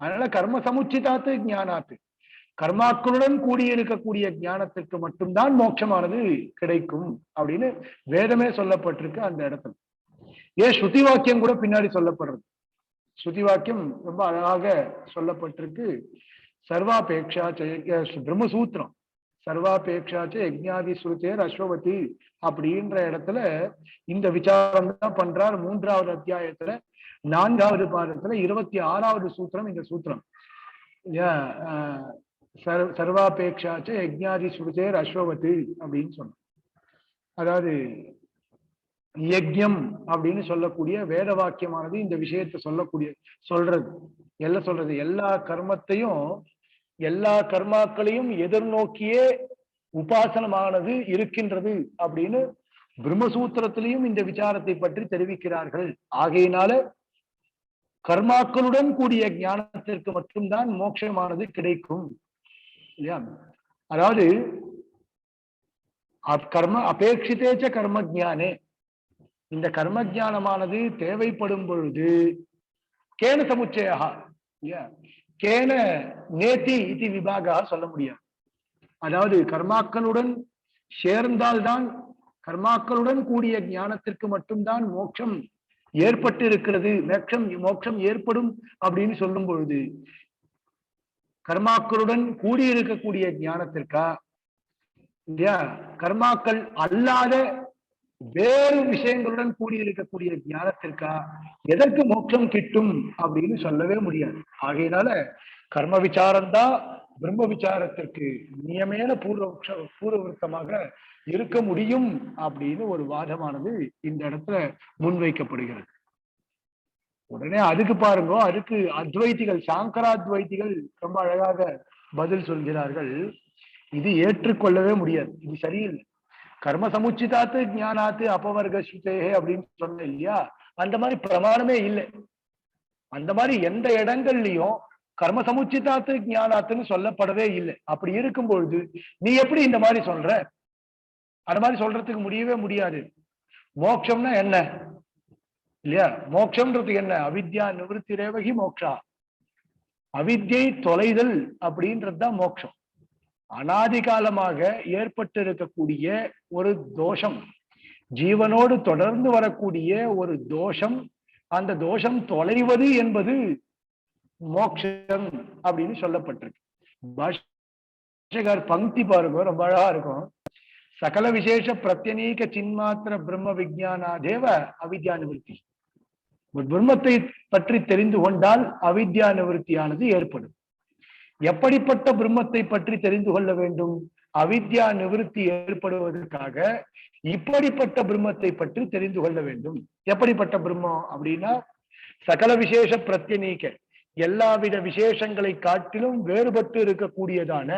Speaker 2: அதனால கர்ம சமுச்சிதாத்து ஞானாத்து, கர்மாக்களுடன் கூடியிருக்கக்கூடிய ஞானத்திற்கு மட்டும்தான் மோட்சமானது கிடைக்கும் அப்படின்னு வேதமே சொல்லப்பட்டிருக்கு. அந்த இடத்துல ஏன் ஸ்ருதி வாக்கியம் கூட பின்னாடி சொல்லப்படுறது. ஸ்ருதி வாக்கியம் ரொம்ப அழகாக சொல்லப்பட்டிருக்கு. சர்வாபேக்ஷா பிரம்மசூத்திரம் சர்வாபேக்ஷாச்ச யஜ்ஞாதி ஸ்ருதேர் அஸ்வவதி அப்படின்ற இடத்துல இந்த விசாரம் தான் பண்றார். 3வது அத்தியாயத்துல 4வது பாதத்துல 26வது சூத்திரம் இந்த சூத்திரம். சர்வாபேக்ஷாச்ச யஜ்ஞாதி ஸ்ருதேர் அஸ்வவதி அப்படின்னு சொன்ன, அதாவது யஜ்யம் அப்படின்னு சொல்லக்கூடிய வேத வாக்கியமானது இந்த விஷயத்தை சொல்றது எல்லா கர்மத்தையும் எல்லா கர்மாக்களையும் எதிர்நோக்கியே உபாசனமானது இருக்கின்றது அப்படின்னு பிரம்மசூத்திரத்திலையும் இந்த விசாரத்தை பற்றி தெரிவிக்கிறார்கள். ஆகையினால கர்மாக்களுடன் கூடிய ஞானத்திற்கு மட்டும்தான் மோட்சமானது கிடைக்கும் இல்லையா. அதாவது கர்ம அபேட்சித்தேச்ச கர்ம ஜானே, இந்த கர்ம ஜானமானது தேவைப்படும் பொழுது கேன சமுச்சயா கேன நேதி இது விபாகா சொல்ல முடியாது. அதாவது கர்மாக்களுடன் சேர்ந்தால்தான், கர்மாக்களுடன் கூடிய ஞானத்திற்கு மட்டும்தான் மோட்சம் ஏற்பட்டு இருக்கிறது, மோட்சம் ஏற்படும் அப்படின்னு சொல்லும் பொழுது கர்மாக்களுடன் கூடியிருக்கக்கூடிய ஞானத்திற்கா இல்லையா, கர்மாக்கள் அல்லாத வேறு விஷயங்களுடன் கூடியிருக்கக்கூடிய ஞானத்திற்கா எதற்கு மோட்சம் கிட்டும் அப்படின்னு சொல்லவே முடியாது. ஆகையினால கர்ம விசாரம்தான் பிரம்ம விசாரத்திற்கு நியமேன பூர்வவருத்தமாக இருக்க முடியும் அப்படின்னு ஒரு வாதமானது இந்த இடத்துல முன்வைக்கப்படுகிறது. உடனே அதுக்கு பாருங்க, அதுக்கு அத்வைதிகள் சாங்கராத்வைதிகள் ரொம்ப அழகாக பதில் சொல்கிறார்கள். இது ஏற்றுக்கொள்ளவே முடியாது, இது சரியில்லை. கர்ம சமுச்சிதாத்து ஞானாத்து அபவர்க சுதேகே அப்படின்னு சொன்ன இல்லையா, அந்த மாதிரி பிரமாணமே இல்லை. அந்த மாதிரி எந்த இடங்கள்லயும் கர்ம சமுச்சிதாத்து ஞானாத்துன்னு சொல்லப்படவே இல்லை. அப்படி இருக்கும் பொழுது நீ எப்படி இந்த மாதிரி சொல்ற? அந்த மாதிரி சொல்றதுக்கு முடியவே முடியாது. மோட்சம்னா என்ன இல்லையா, மோட்சம்ன்றது என்ன? அவித்யா நிவர்த்தி ரேவகி மோக்ஷா, அவித்யை தொலைதல் அப்படின்றதுதான் மோட்சம். அனாதி காலமாக ஏற்பட்டு இருக்கக்கூடிய ஒரு தோஷம், ஜீவனோடு தொடர்ந்து வரக்கூடிய ஒரு தோஷம், அந்த தோஷம் தொலைவது என்பது மோட்சம் அப்படின்னு சொல்லப்பட்டிருக்கு. பாஷ்யக்கார் பங்கி பாருங்க, ரொம்ப அழகா இருக்கும். சகல விசேஷ பிரத்யநீக சின்மாத்திர பிரம்ம விஜயானாதேவ அவித்யா நிவர்த்தி. பிரம்மத்தை பற்றி தெரிந்து கொண்டால் அவித்யா நிவர்த்தியானது ஏற்படும். எப்படிப்பட்ட பிரம்மத்தை பற்றி தெரிந்து கொள்ள வேண்டும்? அவித்யா நிவர்த்தி ஏற்படுவதற்காக இப்படிப்பட்ட பிரம்மத்தை பற்றி தெரிந்து கொள்ள வேண்டும். எப்படிப்பட்ட பிரம்மம் அப்படின்னா, சகல விசேஷ பிரத்யநீக, எல்லாவித விசேஷங்களை காட்டிலும் வேறுபட்டு இருக்கக்கூடியதான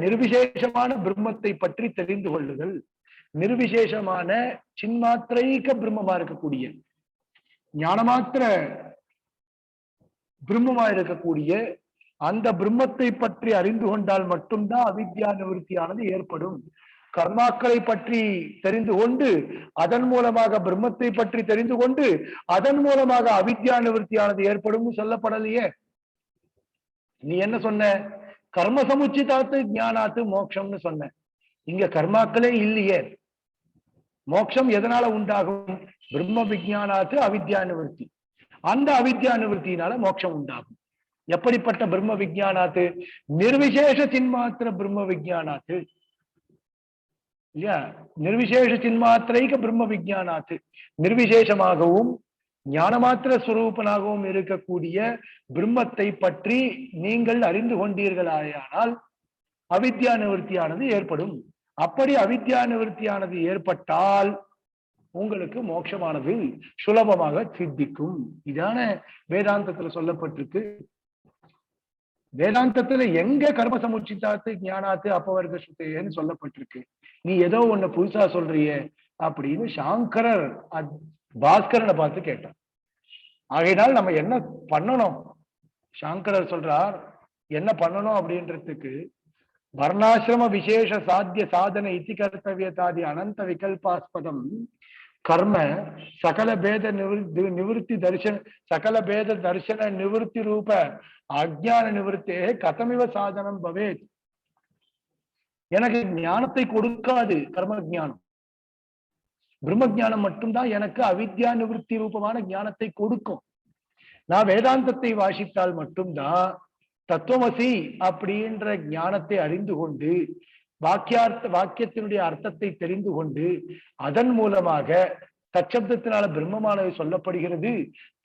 Speaker 2: நிர்விசேஷமான பிரம்மத்தை பற்றி தெரிந்து கொள்ளுதல். நிர்விசேஷமான சின்மாத்திரைக்க பிரம்மமா இருக்கக்கூடிய, ஞானமாத்திர பிரம்மமா இருக்கக்கூடிய அந்த பிரம்மத்தை பற்றி அறிந்து கொண்டால் மட்டும்தான் அவித்யா நிவர்த்தியானது ஏற்படும். கர்மாக்களை பற்றி தெரிந்து கொண்டு அதன் மூலமாக பிரம்மத்தை பற்றி தெரிந்து கொண்டு அதன் மூலமாக அவித்யா நிவர்த்தியானது ஏற்படும் சொல்லப்படலையே. நீ என்ன சொன்ன? கர்ம சமுச்சிதாத்து ஞானாத்து மோட்சம்னு சொன்ன. இங்க கர்மாக்களே இல்லையே. மோட்சம் எதனால உண்டாகும்? பிரம்ம விஜயானாத்து அவித்யா நிவர்த்தி. அந்த அவித்யா நிவர்த்தியினால மோட்சம் உண்டாகும். எப்படிப்பட்ட பிரம்ம விஜயானாத்து? நிர்விசேஷ சின்மாத்திர பிரம்ம விஜயானாத்து இல்லையா? நிர்விசேஷ சின்மாத்திரைக்கு பிரம்ம விஜயானாத்து, நிர்விசேஷமாகவும் ஞானமாத்திர ஸ்வரூபனாகவும் இருக்கக்கூடிய பிரம்மத்தை பற்றி நீங்கள் அறிந்து கொண்டீர்களாயானால் அவித்யா நிவர்த்தியானது ஏற்படும். அப்படி அவித்யா நிவர்த்தியானது ஏற்பட்டால் உங்களுக்கு மோட்சமானது சுலபமாக சித்திக்கும். இதான வேதாந்தத்துல சொல்லப்பட்டிருக்கு. வேதாந்தத்துல எங்க கர்ம சமுச்சிதாத்து ஞானாத்து அப்பவர்க்க சுத்தேன்னு சொல்லப்பட்டிருக்கு. நீ ஏதோ ஒண்ணு புதுசா சொல்றிய அப்படின்னு சாங்கரர் பாஸ்கரனை பார்த்து கேட்டார். ஆகையினால் நம்ம என்ன பண்ணணும்? சாங்கரர் சொல்றார் என்ன பண்ணணும் அப்படின்றதுக்கு, வர்ணாசிரம விசேஷ சாத்திய சாதன இத்தி கர்த்தவியதாதி அனந்த விகல்பாஸ்பதம் கர்ம சகல பேத நிவர்த்தி தரிசன சகல பேத தரிசன நிவர்த்தி ரூப அஜ்ஞான நிவர்த்தே கதமிவ சாதனம் பவேத். எனக்கு ஞானத்தை கொடுக்காது கர்ம ஜானம், பிரம்ம ஜானம் மட்டும்தான் எனக்கு அவித்யா நிவர்த்தி ரூபமான ஞானத்தை கொடுக்கும். நான் வேதாந்தத்தை வாசித்தால் மட்டும்தான் தத்துவமசி அப்படின்ற ஞானத்தை அறிந்து கொண்டு வாக்கியத்தினுடைய அர்த்தத்தை தெரிந்து கொண்டு அதன் மூலமாக தச்சப்தத்தினால பிரம்மமானது சொல்லப்படுகிறது,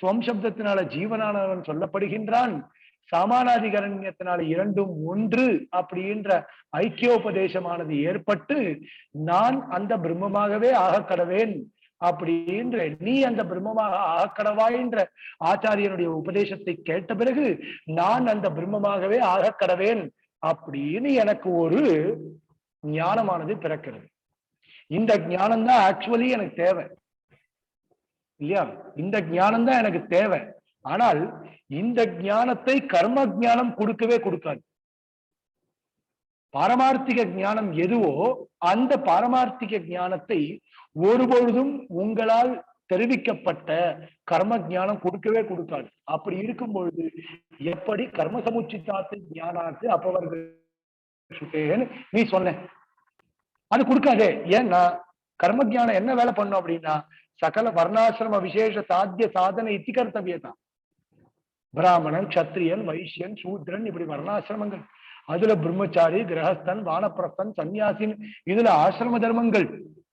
Speaker 2: துவம் சப்தத்தினால ஜீவனானவன் சொல்லப்படுகின்றான், சாமானாதிகரண்யத்தினால இரண்டும் ஒன்று அப்படின்ற ஐக்கியோபதேசமானது ஏற்பட்டு நான் அந்த பிரம்மமாகவே ஆகக்கடவேன் அப்படின்ற, நீ அந்த பிரம்மமாக ஆகக்கடவாயின்ற ஆச்சாரியனுடைய உபதேசத்தை கேட்ட பிறகு நான் அந்த பிரம்மமாகவே ஆகக்கடவேன் அப்படின்னு எனக்கு ஒரு ஞானமானது பிறக்கிறது. இந்த ஞானம் தான் ஆக்சுவலி எனக்கு தேவை இல்லையா? இந்த ஞானம் தான் எனக்கு தேவை. ஆனால் இந்த ஞானத்தை கர்ம ஞானம் கொடுக்கவே கொடுக்காது. பாரமார்த்திக ஞானம் எதுவோ அந்த பாரமார்த்திக ஞானத்தை ஒருபொழுதும் உங்களால் தெரிவிக்கப்பட்ட கர்ம ஞானம் கொடுக்கவே கொடுக்காது. அப்படி இருக்கும் பொழுது எப்படி கர்ம சமுச்சிதாத்து ஞானாத்து அப்பவர்கள் நீ சொன்ன அது கொடுக்காதே. ஏன்னா கர்ம ஜானம் என்ன வேலை பண்ணும் அப்படின்னா சகல வர்ணாசிரம விசேஷ சாத்திய சாதனை இத்தி கர்த்தவியதான். பிராமணன், சத்திரியன், வைசியன், சூத்ரன் இப்படி வர்ணாசிரமங்கள், அதுல பிரம்மச்சாரி, கிரகஸ்தன், வானப்பிரஸ்தன், சன்னியாசின், இதுல ஆசிரம தர்மங்கள்,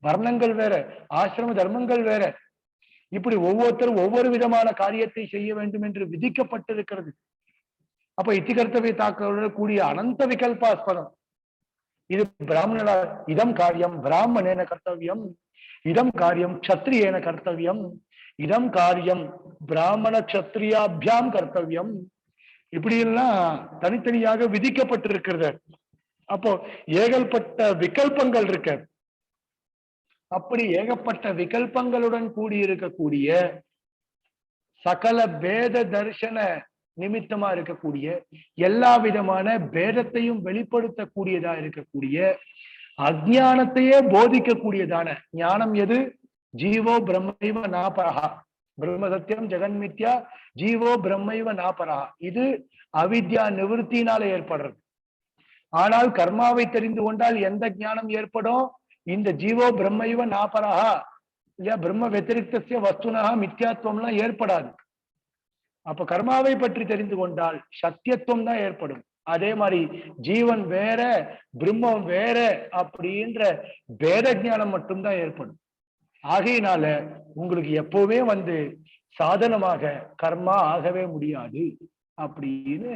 Speaker 2: வர்ணங்கள் வேற, ஆசிரம தர்மங்கள் வேற. இப்படி ஒவ்வொருத்தரும் ஒவ்வொரு விதமான காரியத்தை செய்ய வேண்டும் என்று விதிக்கப்பட்டிருக்கிறது. அப்ப இத்தி கர்த்தவியத்தாக்களோட கூடிய அனந்த விகல்பாஸ்பதம். இது பிராமண இதம் காரியம் பிராமணேன கர்த்தவியம், இதம் காரியம் க்ஷத்ரியேன கர்த்தவியம், இதம் காரியம் பிராமண க்ஷத்ரியாபியாம் கர்த்தவியம், இப்படி எல்லாம் தனித்தனியாக விதிக்கப்பட்டிருக்கிறது. அப்போ ஏகப்பட்ட விகல்பங்கள் இருக்க. அப்படி ஏகப்பட்ட விகல்பங்களுடன் கூடியிருக்கக்கூடிய சகல பேத தரிசன நிமித்தமா இருக்கக்கூடிய எல்லா விதமான பேதத்தையும் வெளிப்படுத்தக்கூடியதா இருக்கக்கூடிய அஜ்ஞானத்தையே போதிக்கக்கூடியதான ஞானம் எது? ஜீவோ பிரம்மைவ நாபரஹா, பிரம்ம சத்தியம் ஜெகன்மித்யா, ஜீவோ பிரம்மைவ நாபரஹா. இது அவித்யா நிவர்த்தினால ஏற்படுறது. ஆனால் கர்மாவை தெரிந்து கொண்டால் எந்த ஞானம் ஏற்படும்? இந்த ஜீவோ பிரம்மைவ நாபரஹா இல்லையா, பிரம்ம வத்திரிக்தஸ்ய வஸ்துனா மித்யாத்துவம்லாம் ஏற்படாது. அப்ப கர்மாவை பற்றி தெரிந்து கொண்டால் சத்தியத்துவம் தான் ஏற்படும். அதே மாதிரி ஜீவன் வேற பிரம்மம் வேற அப்படின்ற பேத ஞானம் மட்டும்தான் ஏற்படும். ஆகையினால உங்களுக்கு எப்பவுமே சாதனமாக கர்மா ஆகவே முடியாது அப்படின்னு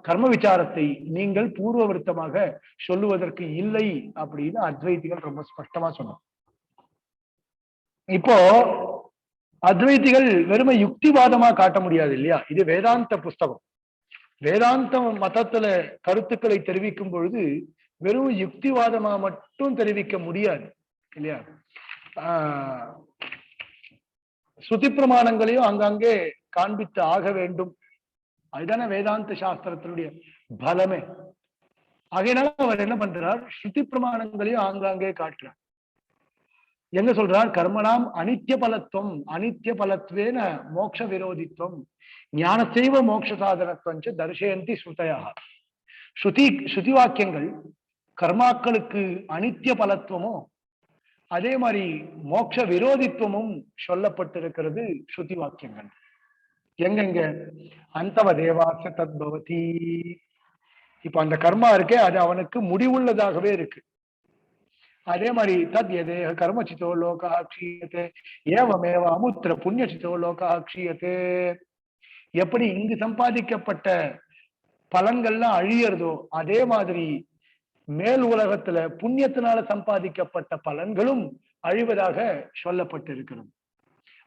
Speaker 2: கர்ம விசாரத்தை நீங்கள் பூர்வவருத்தமாக சொல்லுவதற்கு இல்லை அப்படின்னு அத்வைதிகள் ரொம்ப ஸ்பஷ்டமா சொன்னார். இப்போ அத்வைதிகள் வெறுமை யுக்திவாதமா காட்ட முடியாது இல்லையா? இது வேதாந்த புஸ்தகம். வேதாந்த மதத்துல கருத்துக்களை தெரிவிக்கும் பொழுது வெறும் யுக்திவாதமா மட்டும் தெரிவிக்க முடியாது இல்லையா? ஸ்ருதி பிரமாணங்களையும் அங்கங்கே காண்பித்து ஆக வேண்டும். அதுதானே வேதாந்த சாஸ்திரத்தினுடைய பலமே. ஆகையினால அவர் என்ன பண்றார்? ஸ்ருதி பிரமாணங்களையும் ஆங்காங்கே காட்டுறார். எங்க சொல்றார்? கர்மனாம் அனித்திய பலத்துவம், அனித்திய பலத்வேன மோட்ச விரோதித்துவம், ஞானசைவ மோட்ச சாதனத்துவம் தர்சயந்தி ஸ்ருதயாக. ஸ்ருதி வாக்கியங்கள் கர்மாக்களுக்கு அனித்திய பலத்துவமோ அதே மாதிரி மோட்ச விரோதித்துவமும் சொல்லப்பட்டிருக்கிறது ஸ்ருதி வாக்கியங்கள். எங்கெங்க அந்தவ தேவாச தத் பவதி. இப்ப அந்த கர்மா இருக்கே அது அவனுக்கு முடிவுள்ளதாகவே இருக்கு. அதே மாதிரி தத் எதே கர்மச்சித்தோ லோகா க்ஷீயத்தே ஏவமேவ அமுத்திர புண்ணியசித்தோ லோகா க்ஷீயத்தே. எப்படி இங்கு சம்பாதிக்கப்பட்ட பலன்கள்லாம் அழியறதோ அதே மாதிரி மேல் உலகத்துல புண்ணியத்தினால சம்பாதிக்கப்பட்ட பலன்களும் அழிவதாக சொல்லப்பட்டிருக்கிறது.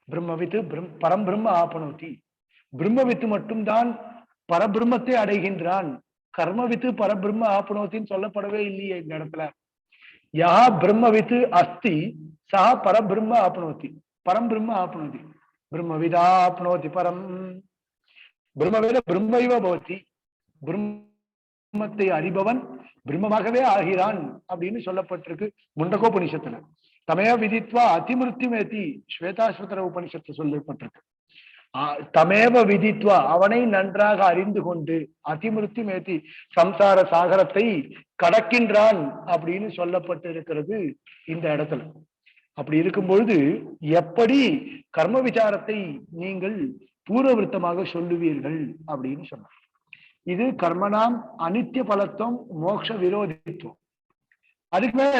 Speaker 2: பிரம்மவித்து பரம்பிரம்ம ஆபனோதி. பிரம்மவித்து மட்டும்தான் பரபிரம்மத்தை அடைகின்றான். கர்மவித்து பரபிரம்ம ஆபனோத்தின்னு சொல்லப்படவே இல்லையே இந்த இடத்துல. யா பிரம்மவித்து அஸ்தி சா பரபிரம்ம ஆப்னோதி. பரம்பிரம்ம ஆப்னோதி. பிரம்மவிதா ஆப்னோதி பரம். பிரம்மவேத பிரம்மைவ பவதி. பிரம்மத்தை அறிபவன் பிரம்மமாகவே ஆகிறான் அப்படின்னு சொல்லப்பட்டிருக்கு முண்டகோபனிஷத்துல. தமேவ விதித்வா அதிமிருத்திமேதி ஸ்வேதாஸ்வதர உபனிஷத்து சொல்லப்பட்டிருக்கு. தமேவ விதித்வா அவனை நன்றாக அறிந்து கொண்டு அதிமிருத்தி மேத்தி சம்சார சாகரத்தை கடக்கின்றான் அப்படின்னு சொல்லப்பட்டு இருக்கிறது இந்த இடத்துல. அப்படி இருக்கும் பொழுது எப்படி கர்ம விசாரத்தை நீங்கள் பூர்வவிருத்தமாக சொல்லுவீர்கள் அப்படின்னு சொன்னார். இது கர்மனாம் அனித்திய பலத்துவம் மோட்ச விரோதித்துவம். அதுக்கு மேல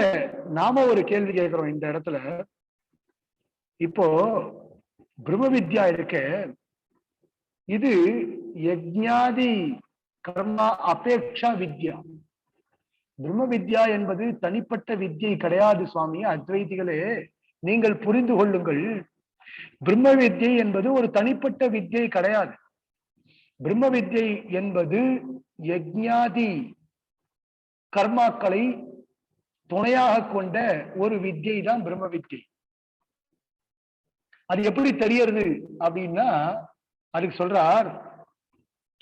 Speaker 2: நாம ஒரு கேள்வி கேட்கிறோம் இந்த இடத்துல. இப்போ பிரம்ம வித்யா இருக்க, இது யஜ்ஞாதி கர்மா அபேக்ஷா வித்யா. பிரம்ம வித்யா என்பது தனிப்பட்ட வித்யை கிடையாது சுவாமி. அத்வைதிகளே நீங்கள் புரிந்து கொள்ளுங்கள். பிரம்ம வித்யை என்பது ஒரு தனிப்பட்ட வித்யை கிடையாது. பிரம்ம வித்யை என்பது யஜ்ஞாதி கர்மாக்களை துணையாக கொண்ட ஒரு வித்யை தான் பிரம்ம வித்யை. அது எப்படி தெரியறது அப்படின்னா அதுக்கு சொல்றார்,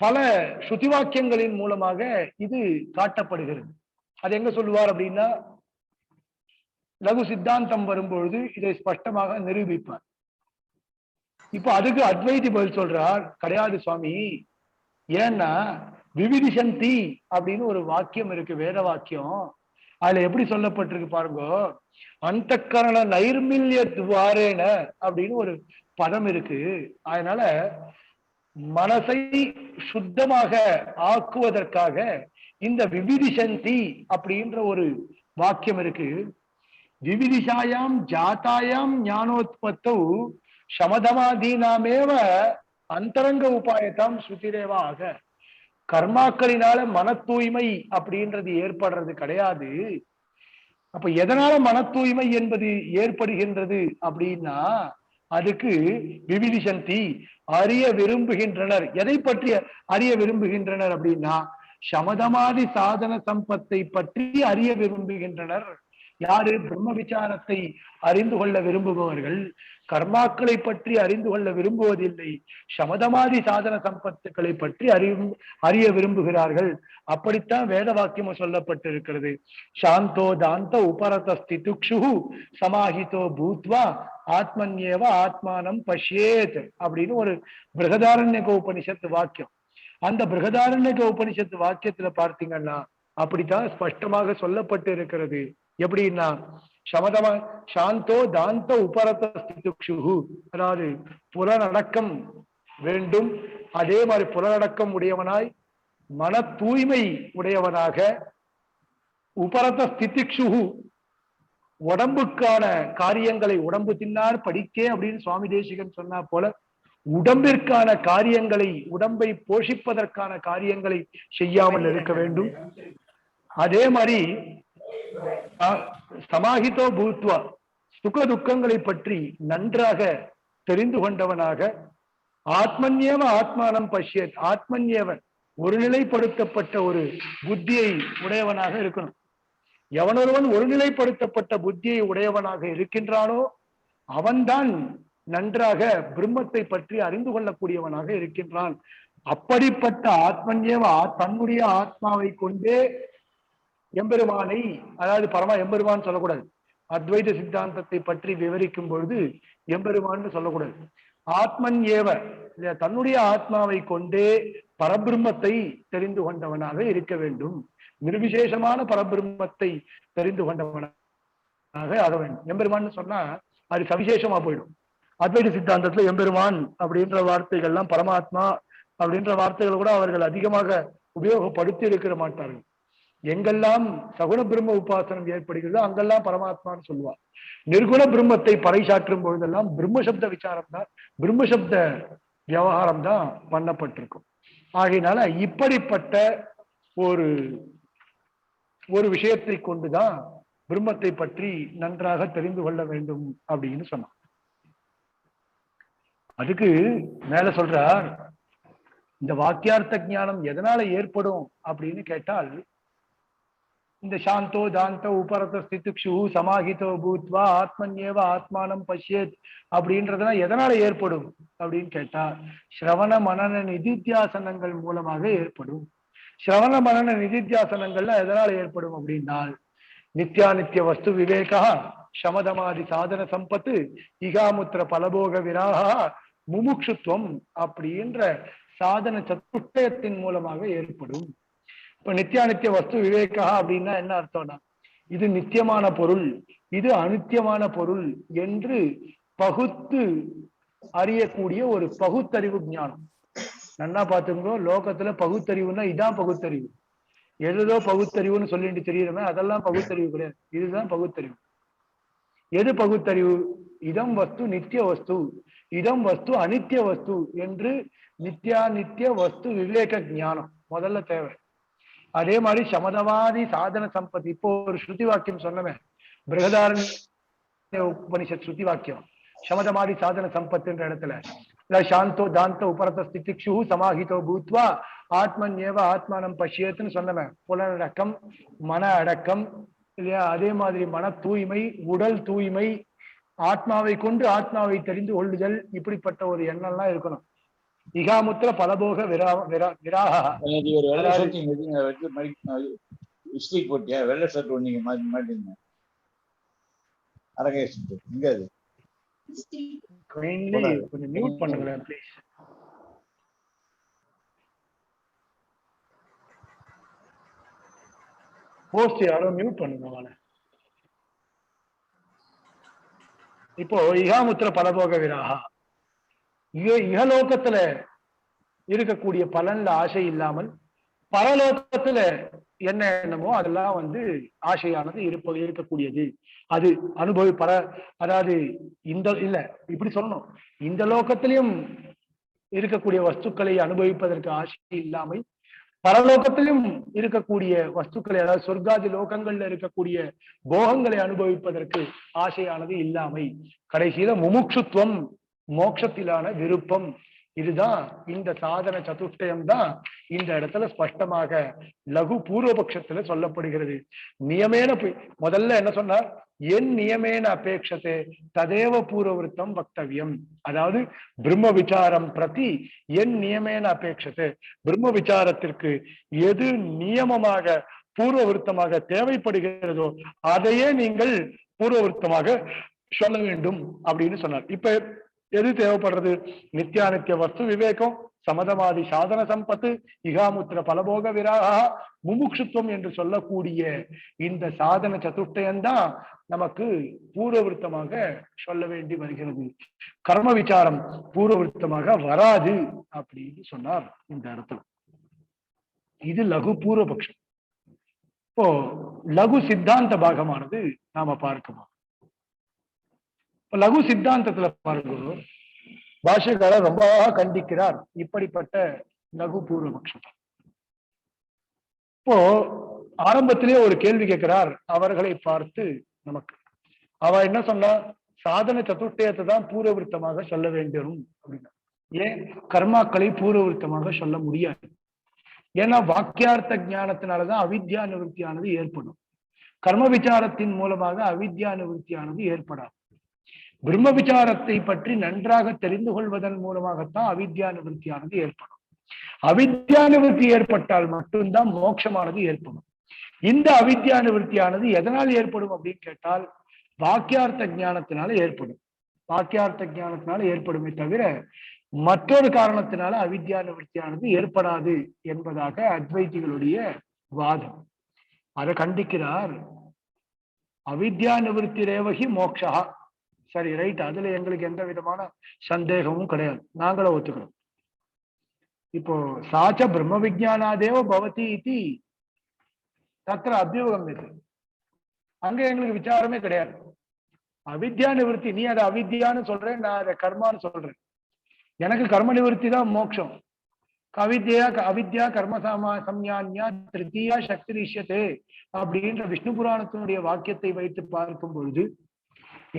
Speaker 2: பல ஸ்ருதி வாக்கியங்களின் மூலமாக இது காட்டப்படுகிறது. அது எங்க சொல்லுவார் அப்படின்னா லகு சித்தாந்தம் வரும்பொழுது இதை ஸ்பஷ்டமாக நிரூபிப்பார். இப்ப அதுக்கு அத்வைதி பதில் சொல்றார், கிடையாது சுவாமி. ஏன்னா விவிதிசந்தி அப்படின்னு ஒரு வாக்கியம் இருக்கு, வேத வாக்கியம். அதுல எப்படி சொல்லப்பட்டிருக்கு பாருங்க, அந்த கரண நைர்மில்ய துவாரேன அப்படின்னு ஒரு பதம் இருக்கு. அதனால மனசை சுத்தமாக ஆக்குவதற்காக இந்த விவிதிசந்தி அப்படின்ற ஒரு வாக்கியம் இருக்கு. விவிதிஷாயாம் ஜாத்தாயாம் ஞானோத்பத்தௌ சமதமாதீனாமேவ அந்தரங்க உபாயத்தாம் ஸ்ருதிரேவாக. கர்மாக்களினால மன தூய்மை அப்படின்றது ஏற்படுறது கிடையாது. அப்ப எதனால மன தூய்மை என்பது ஏற்படுகின்றது அப்படின்னா அதுக்கு விவிதிசந்தி அறிய விரும்புகின்றனர். எதை பற்றி அறிய விரும்புகின்றனர் அப்படின்னா சமதமாதி சாதன சம்பத்தை பற்றி அறிய விரும்புகின்றனர். யாரு? பிரம்ம விசாரத்தை அறிந்து கொள்ள விரும்புபவர்கள் கர்மாக்களை பற்றி அறிந்து கொள்ள விரும்புவதில்லை, சமதமாதி சாதன சம்பத்துக்களை பற்றி அறிய விரும்புகிறார்கள். அப்படித்தான் வேத வாக்கியம் சொல்லப்பட்டிருக்கிறது. சாந்தோ தாந்த உபரத ஸ்திதுக்ஷு சமாஹிதோ பூத்வா ஆத்மன்யேவ ஆத்மானம் பஷ்யேத் அப்படின்னு ஒரு பிருகதாரண்யக உபனிஷத்து வாக்கியம். அந்த பிருகதாரண்யக உபனிஷத்து வாக்கியத்துல பார்த்தீங்கன்னா அப்படித்தான் ஸ்பஷ்டமாக சொல்லப்பட்டு இருக்கிறது. எப்படின்னா சமதமா சாந்தோ தாந்த உபரத ஸ்திதுக்ஷு, அதாவது புலனடக்கம் வேண்டும். அதே மாதிரி புலனடக்கம் உடையவனாய் மன தூய்மை உடையவனாக, உபரத ஸ்திதிக்ஷு உடம்புக்கான காரியங்களை உடம்பு தின்னார் படிக்கே அப்படின்னு சுவாமி தேசிகன் சொன்னா போல உடம்பிற்கான காரியங்களை உடம்பை போஷிப்பதற்கான காரியங்களை செய்யாமல் இருக்க வேண்டும். அதே மாதிரி சமாஹிதோ பூத்வா சுக துக்கங்களை பற்றி நன்றாக தெரிந்து கொண்டவனாக, ஆத்மன்யேவ ஆத்மானம் பஷ்யத் ஆத்மன்யேவன் ஒருநிலைப்படுத்தப்பட்ட ஒரு புத்தியை உடையவனாக இருக்கணும். எவனொருவன் ஒருநிலைப்படுத்தப்பட்ட புத்தியை உடையவனாக இருக்கின்றானோ அவன்தான் நன்றாக பிரம்மத்தை பற்றி அறிந்து கொள்ளக்கூடியவனாக இருக்கின்றான். அப்படிப்பட்ட ஆத்மன்யேவ தன்னுடைய ஆத்மாவை கொண்டே எம்பெருமானை, அதாவது பரமா எம்பெருமான் சொல்லக்கூடாது, அத்வைத சித்தாந்தத்தை பற்றி விவரிக்கும் பொழுது எம்பெருமான்னு சொல்லக்கூடாது. ஆத்மன் ஏவ தன்னுடைய ஆத்மாவை கொண்டே பரபிரம்மத்தை தெரிந்து கொண்டவனாக இருக்க வேண்டும். நிர்விசேஷமான பரபிரம்மத்தை தெரிந்து கொண்டவனாக ஆக வேண்டும். எம்பெருமான்னு சொன்னா அது சவிசேஷமா போயிடும். அத்வைத சித்தாந்தத்துல எம்பெருமான் அப்படின்ற வார்த்தைகள்லாம் பரமாத்மா அப்படின்ற வார்த்தைகள் கூட அவர்கள் அதிகமாக உபயோகப்படுத்தி இருக்க மாட்டார்கள். எங்கெல்லாம் சகுண பிரம்ம உபாசனம் ஏற்படுகிறதோ அங்கெல்லாம் பரமாத்மான்னு சொல்லுவார். நிர்குண பிரம்மத்தை பறைசாற்றும் பொழுதெல்லாம் பிரம்மசப்த விசாரம் தான், பிரம்மசப்த விவகாரம் தான் பண்ணப்பட்டிருக்கும். ஆகையினால இப்படிப்பட்ட ஒரு ஒரு விஷயத்தை கொண்டுதான் பிரம்மத்தை பற்றி நன்றாக தெரிந்து கொள்ள வேண்டும் அப்படின்னு சொன்னான். அதுக்கு மேல சொல்றார், இந்த வாக்கியார்த்த ஞானம் எதனால ஏற்படும் அப்படின்னு கேட்டால், இந்த சாந்தோ தாந்த உபரத ஸ்திதிக்ஷு சமாஹிதோ பூத்வா ஆத்மன்யேவ ஆத்மானம் பஷ்யேத் அப்படின்றதெல்லாம் எதனால ஏற்படும் அப்படின்னு கேட்டா, சிரவண மனன நிதித்தியாசனங்கள் மூலமாக ஏற்படும். சிரவண மனன நிதித்தியாசனங்கள்லாம் எதனால ஏற்படும் அப்படின்னால், நித்யாநித்திய வஸ்து விவேகா சமதமாதி சாதன சம்பத்து இகாமுத்திர பலபோக விராகா முமுட்சுத்துவம் அப்படின்ற சாதன சத்துஷ்டயத்தின் மூலமாக ஏற்படும். இப்ப நித்யாநித்திய வஸ்து விவேகா அப்படின்னா என்ன அர்த்தம்னா, இது நித்தியமான பொருள், இது அனித்தியமான பொருள் என்று பகுத்து அறியக்கூடிய ஒரு பகுத்தறிவு ஞானம். நன்னா பாத்துக்கோ, லோகத்துல பகுத்தறிவுன்னா இதான் பகுத்தறிவு. எதோ பகுத்தறிவுன்னு சொல்லிட்டு தெரியுறமே அதெல்லாம் பகுத்தறிவு கிடையாது, இதுதான் பகுத்தறிவு. எது பகுத்தறிவு? இதம் வஸ்து நித்திய வஸ்து, இதம் வஸ்து அனித்திய வஸ்து என்று நித்யாநித்திய வஸ்து விவேக ஞானம் முதல்ல தேவை. அதே மாதிரி சமதவாதி சாதன சம்பத்தி. இப்போ ஒரு ஸ்ருதி வாக்கியம் சொன்னமே, பிருகதாரண்ய உபனிஷத் ஸ்ருதி வாக்கியம், சமதமாதி சாதன சம்பத்துன்ற இடத்துல சாந்தோ தாந்த உபரத ஸ்திதிக்ஷு சமாஹிதோ பூத்வா ஆத்மன்யேவ ஆத்மானம் பஷ்யேத்னு சொன்னமே, புலனடக்கம் மன அடக்கம் இல்லையா, அதே மாதிரி மன தூய்மை, உடல் தூய்மை, ஆத்மாவை கொண்டு ஆத்மாவை தெரிந்து கொள்ளுதல், இப்படிப்பட்ட ஒரு எண்ணம்லாம் இருக்கணும். இகாமுத்திர பலபோக விராகா.
Speaker 3: போட்டியா வெள்ளை ஷர்ட் ஒண்ணீங்க மாட்டீங்க
Speaker 2: கொஞ்சம் மியூட் பண்ணுங்களேன் ப்ளீஸ். போஸ்ட் யாரோ மியூட் பண்ணுங்க. இப்போ இகாமுத்திர பலபோக விராகா, இகலோகத்துல இருக்கக்கூடிய பலன்ல ஆசை இல்லாமல் பரலோகத்துல என்ன என்னமோ அதெல்லாம் ஆசையானது இருக்கக்கூடியது. அது அதாவது இந்த இல்ல இப்படி சொல்லணும், இந்த லோகத்திலையும் இருக்கக்கூடிய வஸ்துக்களை அனுபவிப்பதற்கு ஆசை இல்லாமல் பரலோகத்திலும் இருக்கக்கூடிய வஸ்துக்களை, அதாவது சொர்க்காதி லோகங்கள்ல இருக்கக்கூடிய போகங்களை அனுபவிப்பதற்கு ஆசையானது இல்லாமை, கடைசியில முமுட்சுத்துவம் மோட்சத்திலான விருப்பம். இதுதான் இந்த சாதன சதுஷ்டயம் தான் இந்த இடத்துல ஸ்பஷ்டமாக லகு பூர்வபக்ஷத்துல சொல்லப்படுகிறது. நியமேன முதல்ல என்ன சொன்னார், என் நியமேன அபேட்சத்தை ததேவ பூர்வவிருத்தம் வக்தவியம். அதாவது பிரம்ம விசாரம் பிரதி என் நியமேன அபேட்சத்தை, பிரம்ம விசாரத்திற்கு எது நியமமாக பூர்வவிருத்தமாக தேவைப்படுகிறதோ அதையே நீங்கள் பூர்வவிருத்தமாக சொல்ல வேண்டும் அப்படின்னு சொன்னார். இப்ப எது தேவைப்படுறது? நித்யாநித்திய வஸ்து விவேகம், சமதமாதி சாதன சம்பத்து, இகாமுத்திர பலபோக விராகா, முமுட்சுத்துவம் என்று சொல்லக்கூடிய இந்த சாதன சதுஷ்டயம்தான் நமக்கு பூர்வவிருத்தமாக சொல்ல வேண்டி வருகிறது. கர்ம விசாரம் பூர்வவிருத்தமாக வராது அப்படின்னு சொன்னார் இந்த இடத்துல. இது லகு பூர்வபக்ஷம். இப்போ லகு சித்தாந்த பாகமானது நாம பார்க்கணும். லகு சித்தாந்தத்துல பாருங்க, பாஷ்யக்காரர் ரொம்ப கண்டிக்கிறார் இப்படிப்பட்ட லகு பூர்வபக்ஷம். இப்போ ஆரம்பத்திலே ஒரு கேள்வி கேட்கிறார் அவர்களை பார்த்து நமக்கு. அவ என்ன சொன்னா, சாதன சதுஷ்டயத்தை தான் பூர்வவிருத்தமாக சொல்ல வேண்டும் அப்படின்னா. ஏன் கர்மாக்களை பூர்வவிருத்தமாக சொல்ல முடியாது? ஏன்னா வாக்கியார்த்த ஞானத்தினாலதான் அவித்யா நிவர்த்தியானது ஏற்படும். கர்ம விசாரத்தின் மூலமாக அவித்யா நிவர்த்தியானது ஏற்படாது. பிரம்ம விசாரத்தை பற்றி நன்றாக தெரிந்து கொள்வதன் மூலமாகத்தான் அவித்யா நிவர்த்தியானது ஏற்படும். அவித்யா நிவர்த்தி ஏற்பட்டால் மட்டும்தான் மோட்சமானது ஏற்படும். இந்த அவித்யா நிவர்த்தியானது எதனால் ஏற்படும் அப்படின்னு கேட்டால் வாக்கியார்த்த ஞானத்தினால ஏற்படும். வாக்கியார்த்த ஞானத்தினால ஏற்படுமே தவிர மற்றொரு காரணத்தினால அவித்யா நிவர்த்தியானது ஏற்படாது என்பதாக அத்வைதிகளுடைய வாதம். அதை கண்டிக்கிறார். அவித்யா நிவர்த்தி ரேவகி மோக்ஷா, சரி, ரைட். அதுல எங்களுக்கு எந்த விதமான சந்தேகமும் கிடையாது, நாங்களும் ஒத்துக்கிறோம். இப்போ சாச்ச பிரம்ம விஜயானாதேவ பவதி இது தத்திர அபியுகம்யது, அங்க எங்களுக்கு விசாரமே கிடையாது. அவித்யா நிவர்த்தி, நீ அதை அவித்யான்னு சொல்றேன், நான் அதை கர்மான்னு சொல்றேன். எனக்கு கர்ம நிவர்த்தி தான் மோட்சம். அவித்யா கர்ம சம்யான்யா திருத்தீயா சக்தி ரிஷ்யத்தே அப்படின்ற விஷ்ணு புராணத்தினுடைய வாக்கியத்தை வைத்து பார்க்கும் பொழுது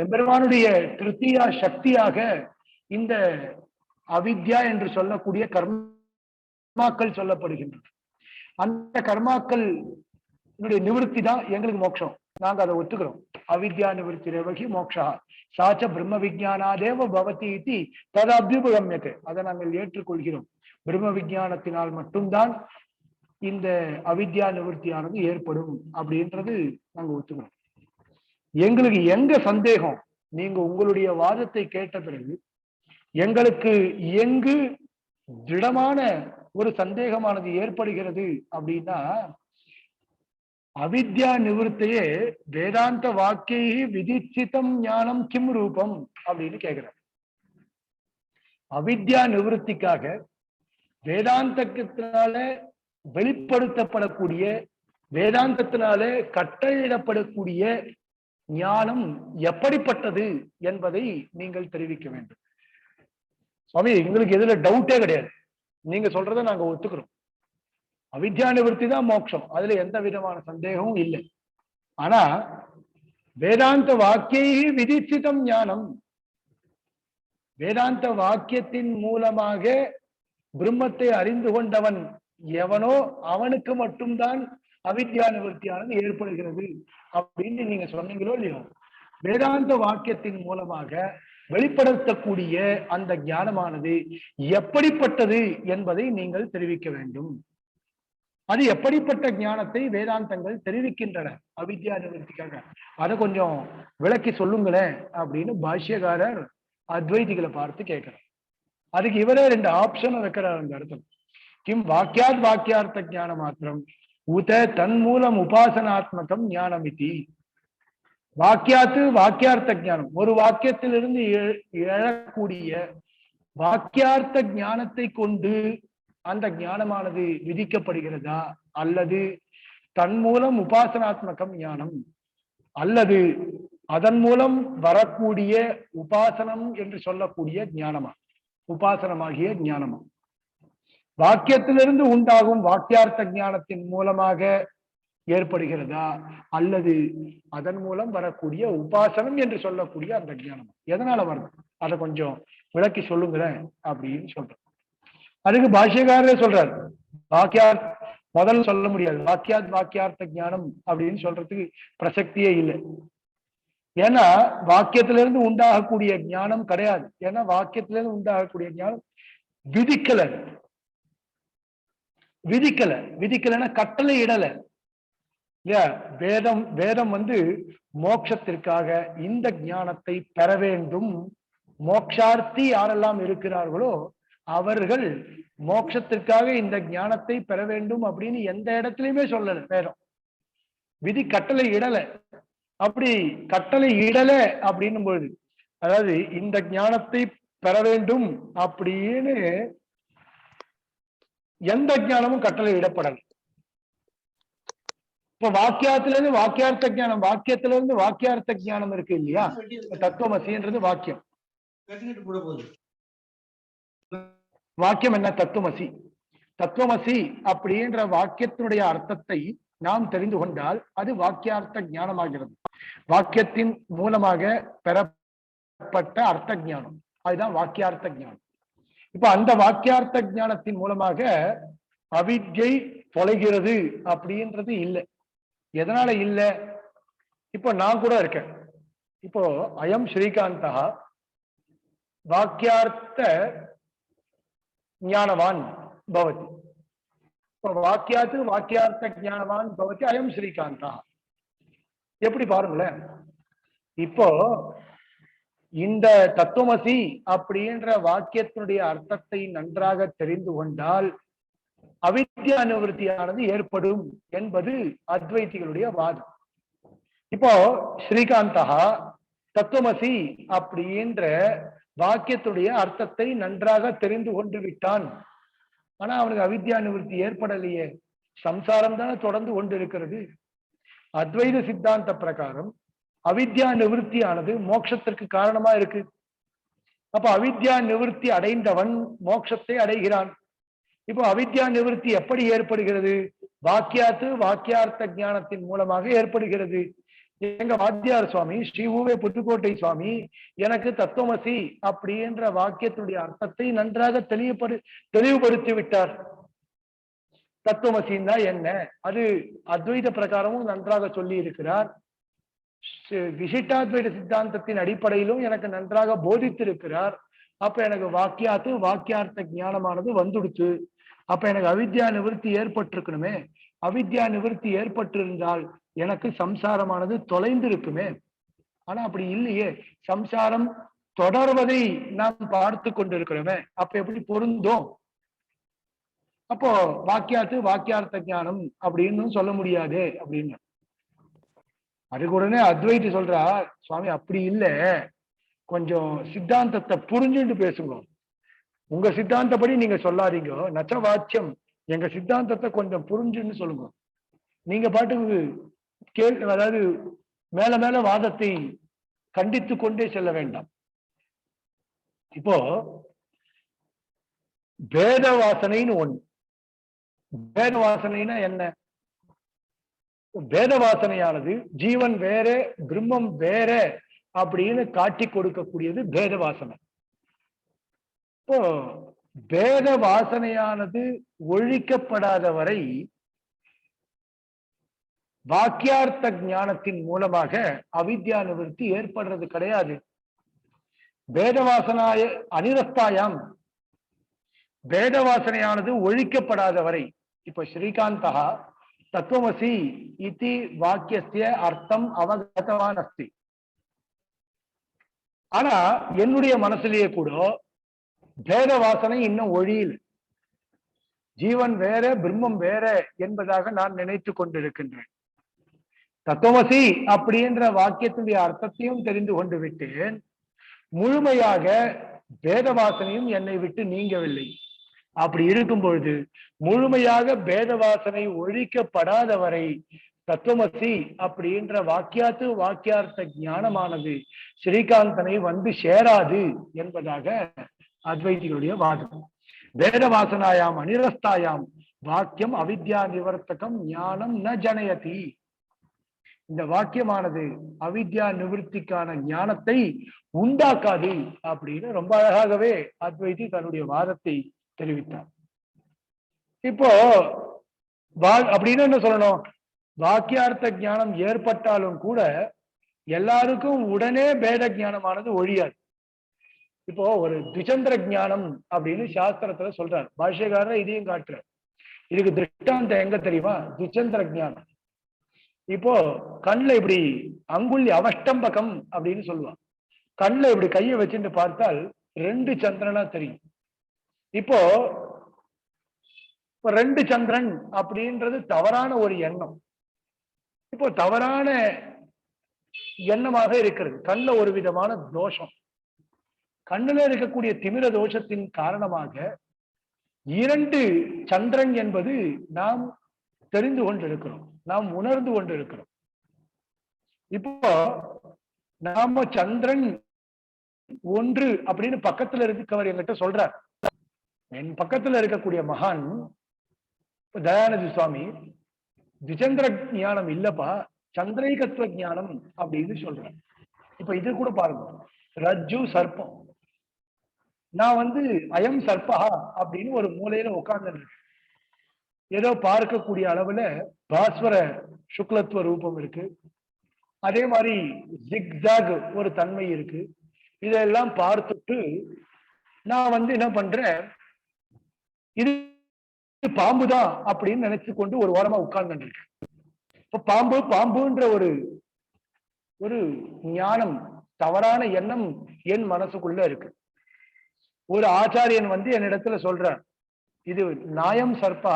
Speaker 2: எம்பெருமானுடைய திருத்தீயா சக்தியாக இந்த அவித்யா என்று சொல்லக்கூடிய கர்மாக்கள் சொல்லப்படுகின்றன. அந்த கர்மாக்கள் நிவர்த்தி தான் எங்களுக்கு மோட்சம், நாங்க அதை ஒத்துக்கிறோம். அவித்யா நிவர்த்தி ரேவகி மோக்ஷா சாச்ச பிரம்ம விஜயானாதேவ பவதி இதி தது அபியுபகம்யதே, அதை நாங்கள் ஏற்றுக்கொள்கிறோம். பிரம்ம விஜயானத்தினால் மட்டும்தான் இந்த அவித்யா நிவர்த்தியானது ஏற்படும் அப்படின்றது நாங்க ஒத்துக்கிறோம். எங்களுக்கு எங்க சந்தேகம், நீங்க உங்களுடைய வாதத்தை கேட்ட பிறகு எங்களுக்கு எங்கு திடமான ஒரு சந்தேகமானது ஏற்படுகிறது அப்படின்னா, அவித்யா நிவர்த்தியே வேதாந்த வாக்கியை விதிச்சிதம் ஞானம் கிம் ரூபம் அப்படின்னு கேட்கிறார். அவித்யா நிவர்த்திக்காக வேதாந்தத்தினால வெளிப்படுத்தப்படக்கூடிய, வேதாந்தத்தினால கட்டளையிடப்படக்கூடிய ஞானம் எப்படிப்பட்டது என்பதை நீங்கள் தெரிவிக்க வேண்டும். சுவாமி, எங்களுக்கு எதுல டவுட்டே கிடையாது, நீங்க சொல்றதை நாங்க ஒத்துக்கிறோம். அவித்யா நிவர்த்தி தான் மோட்சம், அதுல எந்த விதமான சந்தேகமும் இல்லை. ஆனா வேதாந்த வாக்கியை விதிச்சிதம் ஞானம், வேதாந்த வாக்கியத்தின் மூலமாக பிரம்மத்தை அறிந்து கொண்டவன் எவனோ அவனுக்கு மட்டும்தான் அவித்யா நிவர்த்தியானது ஏற்படுகிறது அப்படின்னு நீங்க சொன்னீங்களோ இல்லையோ, வேதாந்த வாக்கியத்தின் மூலமாக வெளிப்படுத்தக்கூடிய அந்த ஞானமானது எப்படிப்பட்டது என்பதை நீங்கள் தெரிவிக்க வேண்டும். அது எப்படிப்பட்ட ஞானத்தை வேதாந்தங்கள் தெரிவிக்கின்றன அவித்யா நிவர்த்திக்காக, அதை கொஞ்சம் விளக்கி சொல்லுங்களேன் அப்படின்னு பாஷ்யக்காரர் அத்வைதிகளை பார்த்து கேட்கிறார். அதுக்கு இவரே 2 ஆப்ஷன் வைக்கிறார் அந்த இடத்துல. கிம் வாக்கியாத் வாக்கியார்த்த ஞான மாத்திரம் உத தன்மூலம் உபாசனாத்மகம் ஞானம் இதி. வாக்கியாத்து வாக்கியார்த்த ஞானம், ஒரு வாக்கியத்திலிருந்து எழக்கூடிய வாக்கியார்த்த ஞானத்தை கொண்டு அந்த ஞானமானது விதிக்கப்படுகிறதா, அல்லது தன் மூலம் உபாசனாத்மகம் ஞானம், அல்லது அதன் மூலம் வரக்கூடிய உபாசனம் என்று சொல்லக்கூடிய ஞானமா, உபாசனமாகிய ஞானமா, வாக்கியத்திலிருந்து உண்டாகும் வாக்கியார்த்த ஞானத்தின் மூலமாக ஏற்படுகிறதா, அல்லது அதன் மூலம் வரக்கூடிய உபாசனம் என்று சொல்லக்கூடிய அந்த ஞானம் எதனால வருது, அதை கொஞ்சம் விளக்கி சொல்லுங்களேன் அப்படின்னு சொல்றேன். அதுக்கு பாஷ்யக்காரரே சொல்றாரு, வாக்கியார் முதல்ல சொல்ல முடியாது, வாக்கியாத் வாக்கியார்த்த ஞானம் அப்படின்னு சொல்றதுக்கு பிரசக்தியே இல்லை. ஏன்னா வாக்கியத்திலிருந்து உண்டாகக்கூடிய ஞானம் கிடையாது. ஏன்னா வாக்கியத்திலிருந்து உண்டாகக்கூடிய ஞானம் விதிக்கலைன்னா கட்டளை இடல இல்லையா. வேதம் மோட்சத்திற்காக இந்த ஞானத்தை பெற வேண்டும், மோட்சார்த்தி யாரெல்லாம் இருக்கிறார்களோ அவர்கள் மோட்சத்திற்காக இந்த ஞானத்தை பெற வேண்டும் அப்படின்னு எந்த இடத்துலயுமே சொல்லல வேதம். விதி கட்டளை இடல. அப்படி கட்டளை இடல அப்படின்னும் பொழுது, அதாவது இந்த ஞானத்தை பெற வேண்டும் அப்படின்னு எந்த ஞானமும் கட்டளை இடப்படல. இப்ப வாக்கியத்திலிருந்து வாக்கியார்த்த ஞானம், வாக்கியத்திலிருந்து வாக்கியார்த்த ஞானம் இருக்கு இல்லையா. தத்துவமசின்றது வாக்கியம். வாக்கியம் என்ன? தத்துவமசி. தத்துவமசி அப்படின்ற வாக்கியத்தினுடைய அர்த்தத்தை நாம் தெரிந்து கொண்டால் அது வாக்கியார்த்த ஞானமாகிறது. வாக்கியத்தின் மூலமாக பெறப்பட்ட அர்த்த ஞானம், அதுதான் வாக்கியார்த்த ஞானம். இப்ப அந்த வாக்கியார்த்த ஞானத்தின் மூலமாக அவித்யை தொலைகிறது அப்படின்றது இல்லை. எதனால இல்லை? இப்போ நான் கூட இருக்கேன். இப்போ அயம் ஸ்ரீகாந்தா வாக்கியார்த்த ஞானவான் பவதி. இப்போ வாக்கியாத்து வாக்கியார்த்த ஞானவான் பவதி அயம் ஸ்ரீகாந்தா. எப்படி பாருங்களேன், இப்போ இந்த தத்துவமசி அப்படின்ற வாக்கியத்தினுடைய அர்த்தத்தை நன்றாக தெரிந்து கொண்டால் அவித்யா நிவர்த்தியானது ஏற்படும் என்பது அத்வைதிகளுடைய வாதம். இப்போ ஸ்ரீகாந்தா தத்துவமசி அப்படின்ற வாக்கியத்துடைய அர்த்தத்தை நன்றாக தெரிந்து கொண்டு விட்டான். ஆனா அவனுக்கு அவித்யா நிவர்த்தி ஏற்படலையே, சம்சாரம் தானே தொடர்ந்து கொண்டு இருக்கிறது. அத்வைத சித்தாந்த பிரகாரம் அவித்யா நிவர்த்தியானது மோட்சத்திற்கு காரணமா இருக்கு. அப்ப அவித்யா நிவர்த்தி அடைந்தவன் மோட்சத்தை அடைகிறான். இப்போ அவித்யா நிவர்த்தி எப்படி ஏற்படுகிறது? வாக்கியாத்து வாக்கியார்த்த ஞானத்தின் மூலமாக ஏற்படுகிறது. எங்க வாத்தியார் சுவாமி ஸ்ரீ ஊவே புதுக்கோட்டை சுவாமி எனக்கு தத்துவமசி அப்படின்ற வாக்கியத்துடைய அர்த்தத்தை நன்றாக தெளிவுபடுத்தி விட்டார். தத்துவமசின்னா என்ன, அது அத்வைத பிரகாரமும் நன்றாக சொல்லி இருக்கிறார். விசிஷ்டாத்வைத சித்தாந்தத்தின் அடிப்படையிலும் எனக்கு நன்றாக போதித்திருக்கிறார். அப்ப எனக்கு வாக்கியாத்து வாக்கியார்த்த ஞானமானது வந்துடுச்சு. அப்ப எனக்கு அவித்யா நிவர்த்தி ஏற்பட்டிருக்கணுமே. அவித்யா நிவர்த்தி ஏற்பட்டிருந்தால் எனக்கு சம்சாரமானது தொலைந்திருக்குமே. ஆனா அப்படி இல்லையே, சம்சாரம் தொடர்வதை நாம் பார்த்து கொண்டிருக்கிறோமே. அப்ப எப்படி பொருந்தும்? அப்போ வாக்கியாத்து வாக்கியார்த்த ஞானம் அப்படின்னு சொல்ல முடியாது அப்படின்னு. அதுக்கு உடனே அத்வைதி சொல்றார், சுவாமி அப்படி இல்லை, கொஞ்சம் சித்தாந்தத்தை புரிஞ்சுட்டு பேசுங்க. உங்க சித்தாந்தப்படி நீங்க சொல்லாதீங்க, நச்ச வாக்கியம் எங்க சித்தாந்தத்தை கொஞ்சம் புரிஞ்சுன்னு சொல்லுங்க. நீங்க பாட்டுக்கு அதாவது மேல மேல வாதத்தை கண்டித்து கொண்டே செல்ல வேண்டாம். இப்போ பேத வாசனைன்னு ஒண்ணு. பேத வாசனைனா என்ன? பேத வாசனையானது ஜீவன் வேற பிரம்மம் வேற அப்படின்னு காட்டி கொடுக்கக்கூடியது பேத வாசனை. இப்போ பேத வாசனையானது ஒழிக்கப்படாத வரை வாக்கியார்த்த ஞானத்தின் மூலமாக அவித்யா நிவர்த்தி ஏற்படுறது கிடையாது. பேத வாசனாய அனிரஸ்தாயாம், பேத வாசனையானது ஒழிக்கப்படாத வரை. இப்ப ஸ்ரீகாந்தா தத்துவமசி இதி வாக்கியஸ்ய அர்த்தம் அவகதவான் அஸ்தி. ஆனா என்னுடைய மனசுலயே கூட பேத வாசனை இன்னும் ஒழியல. ஜீவன் வேற பிரம்மம் வேற என்பதாக நான் நினைத்து கொண்டிருக்கின்றேன். தத்துவமசி அப்படின்ற வாக்கியத்துடைய அர்த்தத்தையும் தெரிந்து கொண்டு விட்டேன். முழுமையாக பேத வாசனையும் என்னை விட்டு நீங்கவில்லை. அப்படி இருக்கும் பொழுது முழுமையாக பேத வாசனை ஒழிக்கப்படாத வரை தத்துவமசி அப்படின்ற வாக்கியாத்து வாக்கியார்த்த ஞானமானது ஸ்ரீகாந்தனை வந்து சேராது என்பதாக அத்வைதிகளுடைய வாதம். வேத வாசனாயாம் அனிரஸ்தாயாம் வாக்கியம் அவித்யா நிவர்த்தகம் ஞானம் ந ஜனயதி. இந்த வாக்கியமானது அவித்யா நிவர்த்திக்கான ஞானத்தை உண்டாக்காது அப்படின்னு ரொம்ப அழகாகவே அத்வைதி தன்னுடைய வாதத்தை தெரிவித்தார். இப்போ அப்படின்னு என்ன சொல்லணும்? வாக்கியார்த்த ஞானம் ஏற்பட்டாலும் கூட எல்லாருக்கும் உடனே பேத ஞானமானது ஒழியாது. இப்போ ஒரு துச்சந்திர ஞானம் அப்படின்னு சாஸ்திரத்துல சொல்றாரு. பாஷ்யக்காரர் இதையும் காட்டுறார். இதுக்கு திருஷ்டாந்தம் எங்க தெரியுமா? துச்சந்திர ஞானம். இப்போ கண்ணுல இப்படி அங்குள்ளி அவஷ்டம்பகம் அப்படின்னு சொல்லுவான். கண்ணுல இப்படி கையை வச்சுட்டு பார்த்தால் 2 சந்திரனா தெரியும். இப்போ 2 சந்திரன் அப்படின்றது தவறான ஒரு எண்ணம். இப்போ தவறான எண்ணமாக இருக்கிறது. கண்ணுல ஒரு விதமான தோஷம். கண்ணுல இருக்கக்கூடிய திமிர தோஷத்தின் காரணமாக 2 சந்திரன் என்பது நாம் தெரிந்து கொண்டிருக்கிறோம், நாம் உணர்ந்து கொண்டிருக்கிறோம். இப்போ நாம சந்திரன் 1 அப்படின்னு பக்கத்துல இருக்கவர் என்கிட்ட சொல்றார். என் பக்கத்துல இருக்கக்கூடிய மகான் தயானந்த சுவாமி திஜேந்திர ஞானம் இல்லப்பா, சந்திரைகத்துவ ஞானம் அப்படின்னு சொல்றேன். இப்ப இது கூட பாருங்க, ரஜ்ஜு சர்ப்பம். நான் அயம் சர்ப்பா அப்படின்னு ஒரு மூலையில உட்கார்ந்து ஏதோ பார்க்கக்கூடிய அளவுல பாஸ்வர சுக்லத்துவ ரூபம் இருக்கு. அதே மாதிரி ஜிக்ஜாக் ஒரு தன்மை இருக்கு. இதெல்லாம் பார்த்துட்டு நான் என்ன பண்றேன், இது பாம்புதான் அப்படின்னு நினைச்சு கொண்டு ஒரு ஓரமா உட்கார்ந்து இருக்கேன். இப்ப பாம்புன்ற ஒரு ஞானம், தவறான எண்ணம் என் மனசுக்குள்ள இருக்கு. ஒரு ஆச்சாரியன் என்னிடத்துல சொல்றார், இது நாயம் சர்ப்பா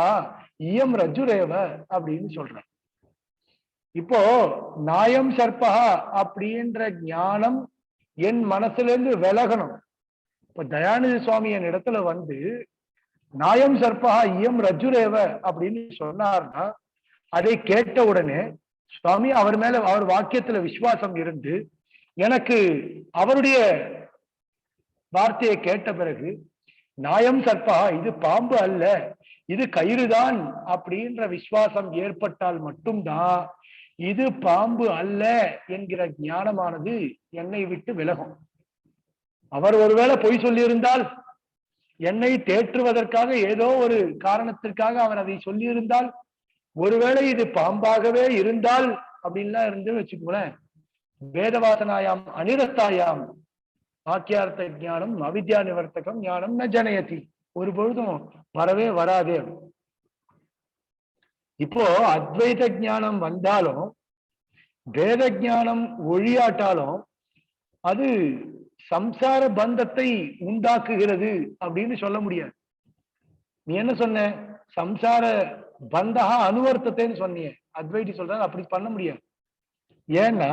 Speaker 2: இயம் ரஜுரேவ அப்படின்னு சொல்றார். இப்போ நாயம் சர்பகா அப்படின்ற ஞானம் என் மனசுல இருந்து விலகணும். இப்ப தயானந்த சுவாமி என் இடத்துல வந்து நாயம் சர்பகா இயம் ரஜுரேவ அப்படின்னு சொன்னார்னா அதை கேட்ட உடனே சுவாமி அவர் மேல அவர் வாக்கியத்துல விசுவாசம் இருந்து எனக்கு அவருடைய வார்த்தையை கேட்ட பிறகு நாயம் சர்பகா இது பாம்பு அல்ல இது கயிறுதான் அப்படின்ற விசுவாசம் ஏற்பட்டால் மட்டும்தான் இது பாம்பு அல்ல என்கிற ஞானமானது என்னை விட்டு விலகும். அவர் ஒருவேளை பொய் சொல்லியிருந்தால், என்னை தேற்றுவதற்காக ஏதோ ஒரு காரணத்திற்காக அவர் அதை சொல்லியிருந்தால், ஒருவேளை இது பாம்பாகவே இருந்தால் அப்படின்லாம் இருந்து வச்சுக்கோங்களேன், வேதவாசனாயாம் அனிரஸ்தாயாம் வாக்கியார்த்த ஞானம் அவித்யா நிவர்த்தகம் ஞானம் ந ஜனயதி, ஒரு பொழுதும் வரவே வராதே. இப்போ அத்வைத ஞானம் வந்தாலும் வேத ஞானம் ஒழியாட்டாலும் அது சம்சார பந்தத்தை உண்டாக்குகிறது அப்படின்னு சொல்ல முடியாது. நீ என்ன சொன்ன? சம்சார பந்தகா அனுவர்த்தத்தைன்னு சொன்னீங்க. அத்வைதி சொல்றாரு அப்படி பண்ண முடியாது. ஏன்னா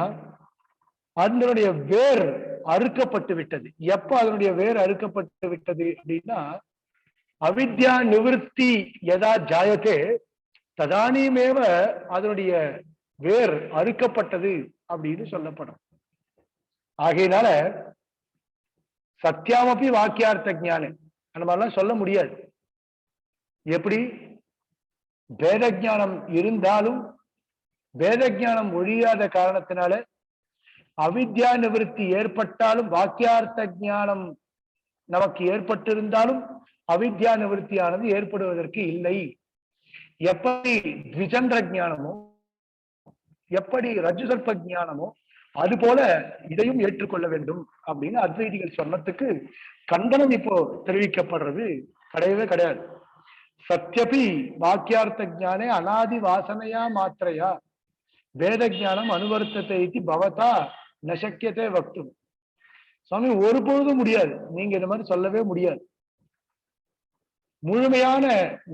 Speaker 2: அதனுடைய வேர் அறுக்கப்பட்டு விட்டது. எப்ப அதனுடைய வேர் அறுக்கப்பட்டு விட்டது அப்படின்னா, அவித்யா நிவர்த்தி எதா ஜாயத்தே ததானியமேவ அதனுடைய வேர் அறுக்கப்பட்டது அப்படின்னு சொல்லப்படும். ஆகையினால சத்தியாமப்பி வாக்கியார்த்த ஞானம் அந்த மாதிரிலாம் சொல்ல முடியாது. எப்படி? வேத ஞானம் இருந்தாலும் வேத ஞானம் ஒழியாத காரணத்தினால அவித்யா நிவர்த்தி ஏற்பட்டாலும் வாக்கியார்த்த ஞானம் நமக்கு ஏற்பட்டிருந்தாலும் அவித்யா நிவர்த்தியானது ஏற்படுவதற்கு இல்லை. எப்படி த்விஜந்திர ஞானமோ எப்படி ரஜுசர்ப்ப ஞானமோ அது போல இதையும் ஏற்றுக்கொள்ள வேண்டும் அப்படின்னு அத்வைதிகள் சொன்னதுக்கு கண்டனம் இப்போ தெரிவிக்கப்படுறது கிடையவே கிடையாது. சத்யபி வாக்கியார்த்த ஞானே அநாதி வாசனையா மாத்திரையா வேத ஞானம் அனுவர்த்தத்தை பவதா நசக்கியத்தை வக்தும். சுவாமி ஒருபொழுதும் முடியாது, நீங்க இந்த மாதிரி சொல்லவே முடியாது. முழுமையான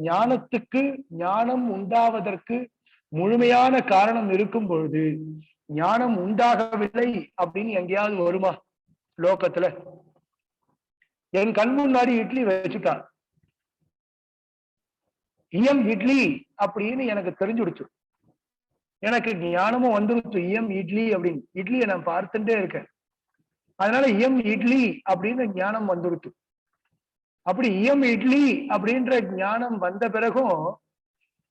Speaker 2: ஞானத்துக்கு ஞானம் உண்டாவதற்கு முழுமையான காரணம் இருக்கும் பொழுது ஞானம் உண்டாகவில்லை அப்படின்னு எங்கேயாவது வருமா லோகத்துல? என் கண் முன்னாடி இட்லி வச்சுட்டா, இயம் இட்லி அப்படின்னு எனக்கு தெரிஞ்சுடுச்சு, எனக்கு ஞானமும் வந்துருச்சு இயம் இட்லி அப்படின்னு. இட்லியை நான் பார்த்துட்டே இருக்கேன், அதனால இயம் இட்லி அப்படின்னு ஞானம் வந்துடுச்சு. அப்படி இயம் இட்லி அப்படின்ற ஞானம் வந்த பிறகும்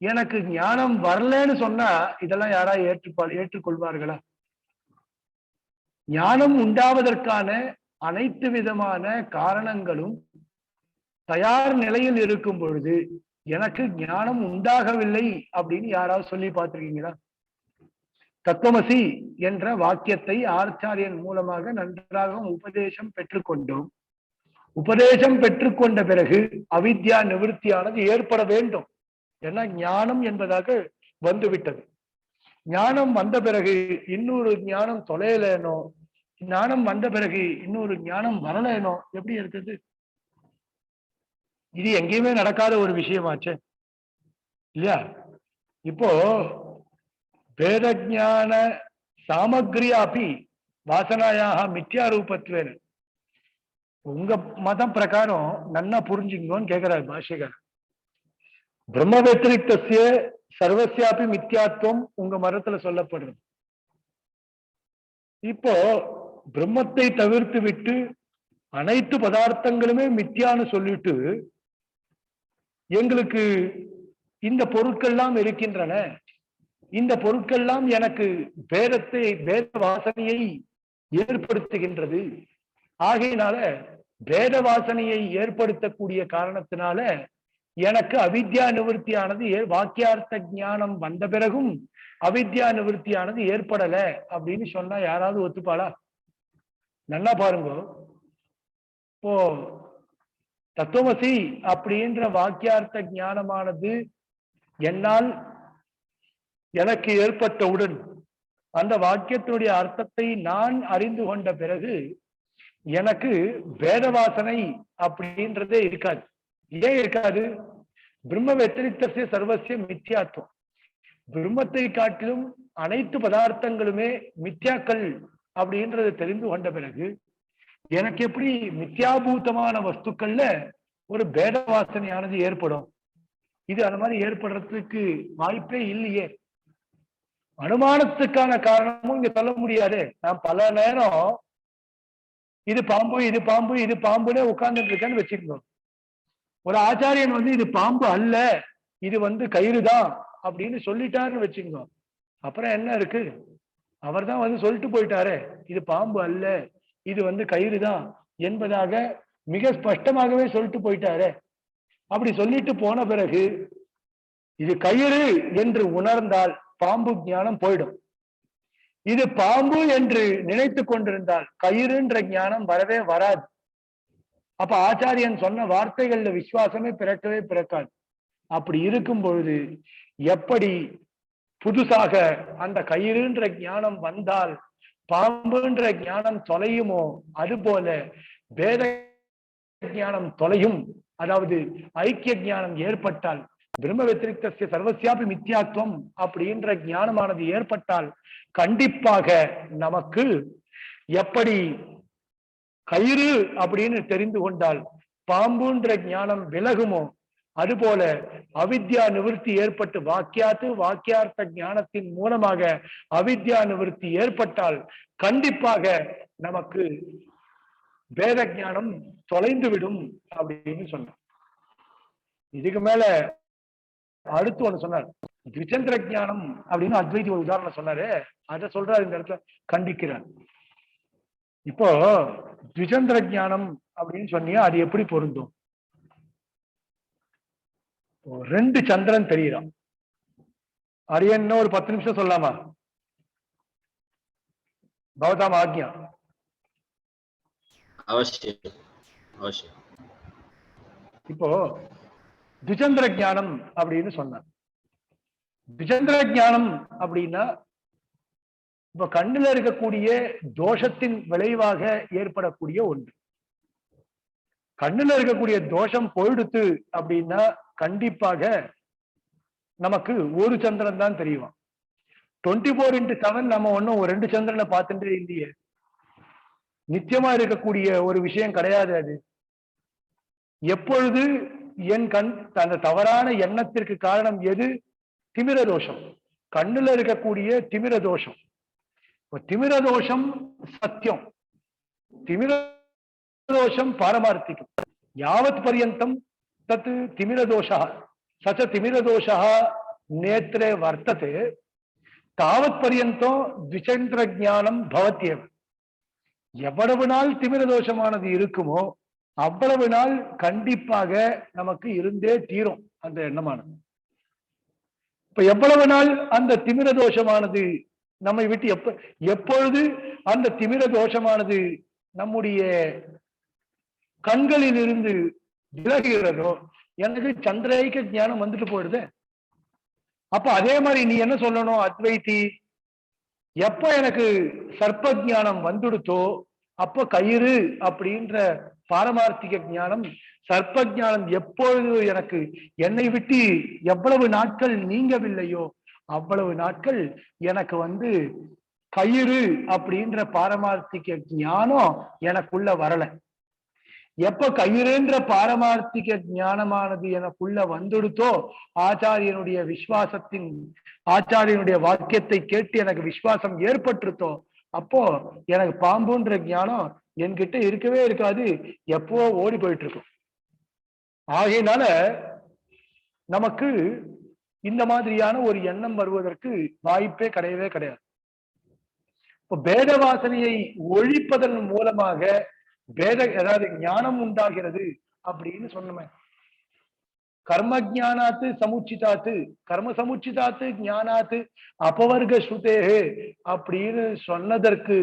Speaker 2: எனக்கு ஞானம் வரலன்னு சொன்னா இதெல்லாம் யாரா ஏற்றுக்கொள்வார்களா? ஞானம் உண்டாவதற்கான அனைத்து விதமான காரணங்களும் தயார் நிலையில் இருக்கும் பொழுது எனக்கு ஞானம் உண்டாகவில்லை அப்படின்னு யாராவது சொல்லி பார்த்திருக்கீங்களா? தத்துவமசி என்ற வாக்கியத்தை ஆச்சாரியன் மூலமாக நன்றாக உபதேசம் பெற்றுக்கொண்டோம். உபதேசம் பெற்றுக்கொண்ட பிறகு அவித்யா நிவர்த்தியானது ஏற்பட வேண்டும். ஏன்னா ஞானம் என்பதாக வந்துவிட்டது. ஞானம் வந்த பிறகு இன்னொரு ஞானம் தொலையலேனோ, ஞானம் வந்த பிறகு இன்னொரு ஞானம் வரலேனோ எப்படி இருக்குது? இது எங்கேயுமே நடக்காத ஒரு விஷயமாச்சு இல்லையா? இப்போ வேத ஞான சாமக்ரியாபி வாசனாயாக மித்யாரூபத்வேன, உங்க மதம் பிரகாரம் நன்னா புரிஞ்சுங்கன்னு கேட்கிறார் பாஷ்யக்காரர். பிரம்ம வத்திரிக்தஸ்ய சர்வஸ்யாபி மித்யாத்வம் உங்க மதத்துல சொல்லப்படுறது. இப்போ பிரம்மத்தை தவிர்த்து விட்டு அனைத்து பதார்த்தங்களுமே மித்யான்னு சொல்லிட்டு எங்களுக்கு இந்த பொருட்கள்லாம் இருக்கின்றன, இந்த பொருட்கள்லாம் எனக்கு வேத வாசனையை ஏற்படுத்துகின்றது, ஆகையினால வேத வாசனையை ஏற்படுத்தக்கூடிய காரணத்தினால எனக்கு அவித்யா நிவர்த்தியானது வாக்கியார்த்த ஞானம் வந்த பிறகும் அவித்யா நிவர்த்தியானது ஏற்படல அப்படின்னு சொன்னா யாராவது ஒத்துப்பாளா? நல்லா பாருங்க, இப்போ தத்துவமசி அப்படின்ற வாக்கியார்த்த ஞானமானது என்னால் எனக்கு ஏற்பட்டவுடன் அந்த வாக்கியத்தினுடைய அர்த்தத்தை நான் அறிந்து கொண்ட பிறகு எனக்கு வேத வாசனை அப்படின்றதே இருக்காது. ஏன் இருக்காது? பிரம்ம வத்திரிக்தஸ்ய சர்வஸ்ய மித்யாத்வம். பிரம்மத்தை காட்டிலும் அனைத்து பதார்த்தங்களுமே மித்யாக்கள் அப்படின்றது தெரிந்து கொண்ட பிறகு எனக்கு எப்படி மித்யாபூதமான வஸ்துக்கள்ல ஒரு பேத வாசனையானது ஏற்படும்? இது அந்த மாதிரி ஏற்படுறதுக்கு வாய்ப்பே இல்லையே. அனுமானத்துக்கான காரணமும் இங்க சொல்ல முடியாது. நான் பல நேரம் இது பாம்பு இது பாம்பு இது பாம்புன்னு உட்கார்ந்துட்டு இருக்கேன்னு வச்சுக்கணும். ஒரு ஆச்சாரியன் வந்து இது பாம்பு அல்ல, இது வந்து கயிறுதான் அப்படின்னு சொல்லிட்டாருன்னு வச்சுக்கணும். அப்புறம் என்ன இருக்கு? அவர் தான் வந்து சொல்லிட்டு போயிட்டாரு, இது பாம்பு அல்ல, இது வந்து கயிறு தான் என்பதாக மிக ஸ்பஷ்டமாகவே சொல்லிட்டு போயிட்டாரு. அப்படி சொல்லிட்டு போன பிறகு இது கயிறு என்று உணர்ந்தால் பாம்பு ஞானம் போயிடும். இது பாம்பு என்று நினைத்து கொண்டிருந்தால் கயிறுன்ற ஞானம் வரவே வராது. அப்ப ஆச்சாரியன் சொன்ன வார்த்தைகள்ல விசுவாசமே பிறக்கவே பிறக்காது. அப்படி இருக்கும் பொழுது எப்படி புதுசாக அந்த கயிறுன்ற ஞானம் வந்தால் பாம்புன்ற ஞானம் தொலையுமோ, அதுபோல வேத ஞானம் தொலையும். அதாவது ஐக்கிய ஞானம் ஏற்பட்டால், பிரம்ம வத்திரிக்தஸ்ய சர்வஸ்யாபி மித்யாத்வம் அப்படின்ற ஞானமானது ஏற்பட்டால் கண்டிப்பாக நமக்கு எப்படி கயிறு அப்படின்னு தெரிந்து கொண்டால் பாம்புன்ற ஞானம் விலகுமோ, அதுபோல அவித்யா நிவர்த்தி ஏற்பட்டு வாக்கியார்த்த ஞானத்தின் மூலமாக அவித்யா நிவர்த்தி ஏற்பட்டால் கண்டிப்பாக நமக்கு வேத ஞானம் தொலைந்து விடும் அப்படின்னு சொன்னார். இதுக்கு மேல அடுத்து ஒண்ணு சொன்னார், த்விசந்திர ஞானம் அப்படின்னு அத்வைதி ஒரு உதாரணம் சொன்னாரு. அதை சொல்றாரு இந்த இடத்துல, கண்டிக்கிறார். இப்போ த்விசந்திர ஞானம் அப்படின்னு சொன்னீங்க, அது எப்படி பொருந்தும்? ரெண்டு சந்திரன் தெரியுறான். அது என்ன ஒரு 10 நிமிஷம் சொல்லலாமா? பவதாம் ஆக்ஞா.
Speaker 1: அவசியம் அவசியம்.
Speaker 2: இப்போ த்விசந்திர ஞானம் அப்படின்னு சொன்னார். த்விசந்திர ஞானம் அப்படின்னா இப்ப கண்ணுல இருக்கக்கூடிய தோஷத்தின் விளைவாக ஏற்படக்கூடிய ஒன்று. கண்ணுல இருக்கக்கூடிய தோஷம் போயிடுத்து அப்படின்னா கண்டிப்பாக நமக்கு ஒரு சந்திரன் தான் தெரியும். 24x7 நம்ம ஒன்னும் ஒரு 2 சந்திரனை பார்த்துட்டே இல்லையே. நித்தியமா இருக்கக்கூடிய ஒரு விஷயம் கிடையாது அது. எப்பொழுது என் கண் அந்த தவறான எண்ணத்திற்கு காரணம் எது? திமிர தோஷம். கண்ணுல இருக்கக்கூடிய திமிர தோஷம். திமிர தோஷம் சத்தியம், திமிர தோஷம் பாரமார்த்திகம். யாவத் பர்யந்தம் தத் திமிர தோஷா சச்ச திமிர தோஷா நேத்ரே வர்த்ததே தாவத் பர்யந்தம் த்விசந்திர ஞானம் பவத்யேவ. எவ்வளவு நாள் திமிர தோஷமானது இருக்குமோ அவ்வளவு நாள் கண்டிப்பாக நமக்கு இருந்தே தீரும் அந்த எண்ணமானது. இப்ப எவ்வளவு நாள் அந்த திமிர தோஷமானது நம்மை விட்டு எப்பொழுது அந்த திமிர தோஷமானது நம்முடைய கண்களில் இருந்து விலகுகிறதோ எனக்கு சந்திரைக்க ஞானம் வந்துட்டு போயிடுது. அப்ப அதே மாதிரி நீ என்ன சொல்லணும் அத்வைத்தி, எப்ப எனக்கு சர்ப்ப ஞானம் வந்துடுத்தோ அப்ப கயிறு அப்படின்ற பாரமார்த்திக ஞானம், சர்ப்ப ஞானம் எப்பொழுது எனக்கு என்னை விட்டு எவ்வளவு நாட்கள் நீங்கவில்லையோ அவ்வளவு நாட்கள் எனக்கு வந்து கயிறு அப்படின்ற பாரமார்த்திக ஞானம் எனக்குள்ள வரல. எப்ப கயிறுன்ற பாரமார்த்திக ஞானமானது எனக்குள்ள வந்துடுத்தோ, ஆச்சாரியனுடைய விசுவாசத்தின் ஆச்சாரியனுடைய வாக்கியத்தை கேட்டு எனக்கு விசுவாசம் ஏற்பட்டுருத்தோ, அப்போ எனக்கு பாம்புன்ற ஞானம் என்கிட்ட இருக்கவே இருக்காது, எப்போ ஓடி போயிட்டு இருக்கும். ஆகையினால நமக்கு இந்த மாதிரியான ஒரு எண்ணம் வருவதற்கு வாய்ப்பே கிடையவே கிடையாது. இப்போ பேத வாசனையை ஒழிப்பதன் மூலமாக அதாவது ஞானம் உண்டாகிறது அப்படின்னு சொன்னமே. கர்ம ஜானாத்து சமுச்சிதாத்து, கர்ம சமுச்சிதாத்து ஞானாத்து அபவர்க ஸ்ருதேஹே அப்படின்னு சொன்னதற்கு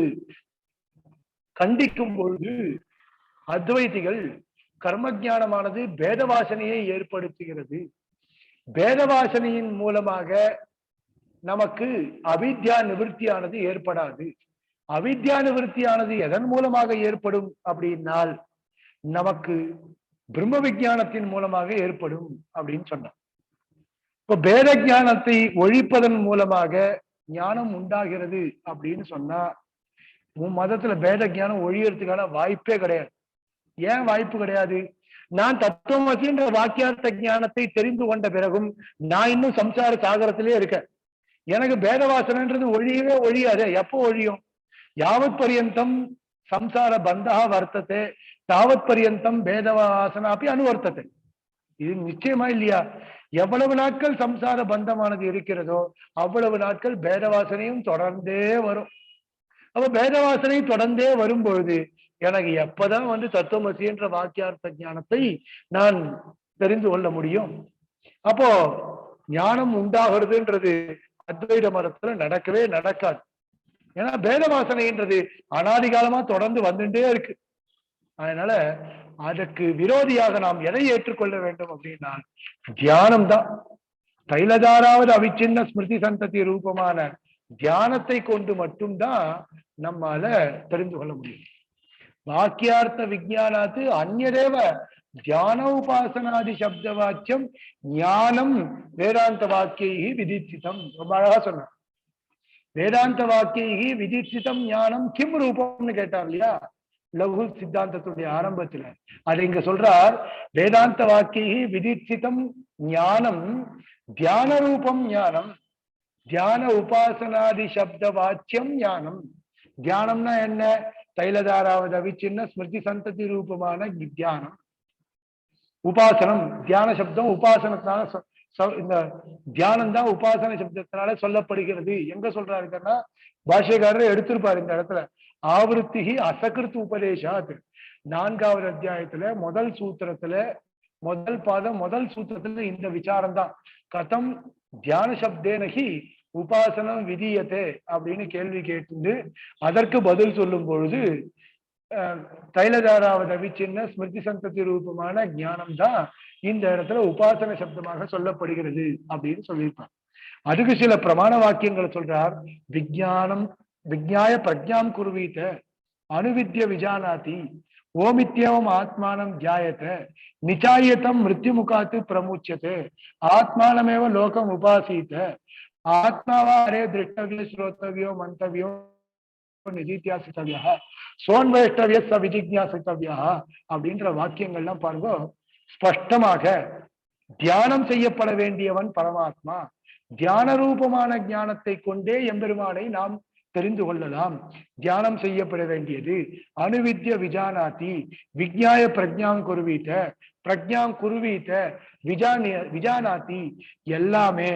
Speaker 2: கண்டிக்கும் பொழுது அத்வைதிகள் கர்ம ஜானமானது பேத வாசனையை ஏற்படுத்துகிறது, பேத வாசனையின் மூலமாக நமக்கு அவித்யா நிவர்த்தியானது ஏற்படாது. அவித்யா நிவர்த்தியானது எதன் மூலமாக ஏற்படும் அப்படின்னால் நமக்கு பிரம்ம விஞ்ஞானத்தின் மூலமாக ஏற்படும் அப்படின்னு சொன்னார். இப்ப பேத ஞானத்தை ஒழிப்பதன் மூலமாக ஞானம் உண்டாகிறது அப்படின்னு சொன்னா உன் மதத்துல பேத ஞானம் ஒழியறதுக்கான வாய்ப்பே கிடையாது. ஏன் வாய்ப்பு கிடையாது? நான் தத்துவமசின்ற வாக்கியார்த்த ஞானத்தை தெரிந்து கொண்ட பிறகும் நான் இன்னும் சம்சார சாகரத்திலே இருக்கேன். எனக்கு பேத வாசனைன்றது ஒழியவே ஒழியாது. எப்போ ஒழியும்? யாவத் பரியந்தம் சம்சார பந்தா வர்த்தத்தை தாவத் பரியந்தம் பேத வாசனா அப்படி அனுவர்த்தத்தை. இது நிச்சயமா இல்லையா? எவ்வளவு நாட்கள் சம்சார பந்தமானது இருக்கிறதோ அவ்வளவு நாட்கள் பேத வாசனையும் தொடர்ந்தே வரும். அப்ப பேத வாசனை தொடர்ந்தே வரும்பொழுது எனக்கு எப்பதான் தத்துவமசின்ற வாக்கியார்த்த ஞானத்தை நான் தெரிந்து கொள்ள முடியும்? அப்போ ஞானம் உண்டாகிறதுன்றது அத்வைத மதத்துல நடக்கவே நடக்காது. ஏன்னா பேத வாசனைன்றது அனாதிகாலமா தொடர்ந்து வந்துட்டே இருக்கு. அதனால அதற்கு விரோதியாக நாம் எதை ஏற்றுக்கொள்ள வேண்டும் அப்படின்னா தியானம் தான். தைலதாராவது அவிச்சின்ன ஸ்மிருதி சந்ததி ரூபமான தியானத்தை கொண்டு மட்டும்தான் நம்மால தெரிந்து கொள்ள முடியும். வாக்கியார்த்த விஜயானாத்து அந்நியதேவ தியான உபாசனாதி சப்த வாக்கியம் ஞானம் வேதாந்த வாக்கியை விதிச்சிதம். ரொம்ப அழகா சொன்னார். வேதாந்த வாக்கியை விதிச்சிதம் ஞானம் கிம் ரூபம்னு கேட்டார் இல்லையா லகு சித்தாந்தத்துடைய ஆரம்பத்துல. அது இங்க சொல்றார், வேதாந்த வாக்கியை விதிச்சிதம் ஞானம் தியான ரூபம் ஞானம் தியான உபாசனாதி சப்த வாக்கியம் ஞானம். தியானம்னா என்ன? தைலதாராவது அவிச்சின்ன ஸ்மிருதி சந்ததி ரூபமான தியானம். உபாசனம் தியான சப்தம் உபாசனத்தினால இந்த தியானம் தான் உபாசன சப்தத்தினால சொல்லப்படுகிறது. எங்க சொல்றாருன்னா பாஷ்யக்காரர் எடுத்திருப்பாரு இந்த இடத்துல. ஆவருத்திகி அசகிருத்து உபதேசாத் 4வது அத்தியாயத்துல முதல் சூத்திரத்துல முதல் பாதம் முதல் சூத்திரத்துல இந்த விசாரம் தான். கதம் தியான சப்தேனகி உபாசனம் விதியத்தே அப்படின்னு கேள்வி கேட்டு அதற்கு பதில் சொல்லும் பொழுது தைலதாராவது அவிச்சின்ன ஸ்மிருதி சந்ததி ரூபமான ஞானம் தான் இந்த இடத்துல உபாசன சப்தமாக சொல்லப்படுகிறது அப்படின்னு சொல்லியிருப்பார். அதுக்கு சில பிரமாண வாக்கியங்களை சொல்றார். விஜயானம் விஜ்ஞாய பிரஜாம் குர்வீத அனுவித்ய விஜானாதி ஓமித்யவம் ஆத்மானம் தியாயத்த நிச்சாயத்தம் மிருத்யுமுகாத்து பிரமுச்சதே ஆத்மானமேவ லோகம் உபாசீத ஆத்மாவா அரே திருஷ்டவியோ ஸ்ரோத்தவியோ மந்தவியோ நிதித்தியாசித்தவியா சோன்வேஷ்டவிய ச விஜிக்ஞாசித்தவியா அப்படின்ற வாக்கியங்கள்லாம் பாருங்க. ஸ்பஷ்டமாக தியானம் செய்யப்பட வேண்டியவன் பரமாத்மா. தியான ரூபமான ஞானத்தை கொண்டே எம்பெருமானை நாம் தெரிந்து கொள்ளலாம். தியானம் செய்யப்பட வேண்டியது அனுவித்ய விஜானாதி விஜ்ஞாய பிரஜாம் குருவீத்த பிரஜாம் குருவீத்த விஜானாதி எல்லாமே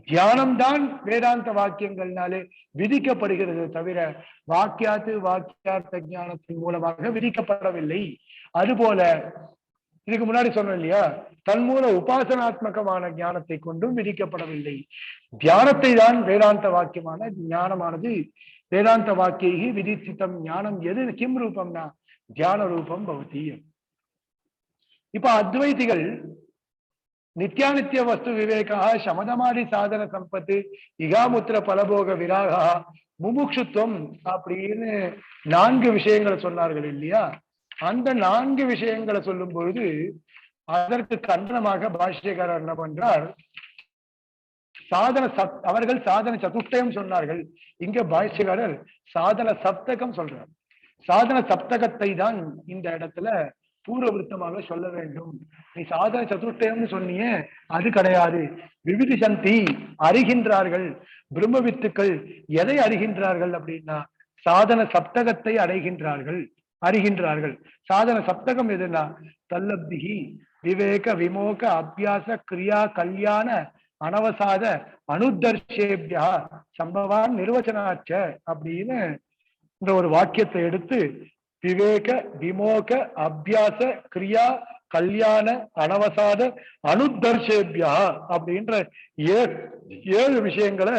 Speaker 2: தியானம்தான் வேதாந்த வாக்கியங்கள்னாலே விதிக்கப்படுகிறது தவிர வாக்கியார்த்த ஞானத்தின் மூலமாக விதிக்கப்படவில்லை. அதுபோல இதுக்கு முன்னாடி சொன்னோம் இல்லையா, தன்மூல உபாசனாத்மகமான ஞானத்தை கொண்டும் விதிக்கப்படவில்லை. தியானத்தை தான் வேதாந்த வாக்கியமான ஞானமானது வேதாந்த வாக்கியை விதிச்சித்தம் ஞானம் எது கிம் ரூபம்னா தியான ரூபம் பவதி. இப்ப அத்வைதிகள் நித்யானித்ய வஸ்து விவேகா சமதமாதி சாதன சம்பத்து இகாமுத்திர பலபோக விராகா முமுட்சுத்துவம் அப்படின்னு 4 விஷயங்களை சொன்னார்கள் இல்லையா. அந்த 4 விஷயங்களை சொல்லும் பொழுது அதற்கு கண்டனமாக பாஷ்யக்காரர் என்ன பண்றார், அவர்கள் சாதன சதுஷ்டயம் சொன்னார்கள். இங்க பாஷ்யக்காரர் சாதன சப்தகம் சொல்றார். சாதன சப்தகத்தை தான் இந்த இடத்துல பூர்வவிருத்தமாக சொல்ல வேண்டும். நீ சாதன சதுஷ்டயம்னு சொன்னியே அது கிடையாது. விவிதி சந்தி அறிகின்றார்கள். பிரம்ம வித்துக்கள் எதை அறிகின்றார்கள் அப்படின்னா சாதன சப்தகத்தை அறிகின்றார்கள். சாதன சப்தகம் எதுனா தல்லப்திகி விவேக விமோக அபியாச கிரியா கல்யாண அனவசாத அனுதர்ஷேபியா சம்பவான் நிர்வச்சனாச்ச அப்படின்னு இந்த ஒரு வாக்கியத்தை எடுத்து விவேக விமோக அபியாச கிரியா கல்யாண அனவசாத அனுதர்ஷேபியா அப்படின்ற 7 விஷயங்களை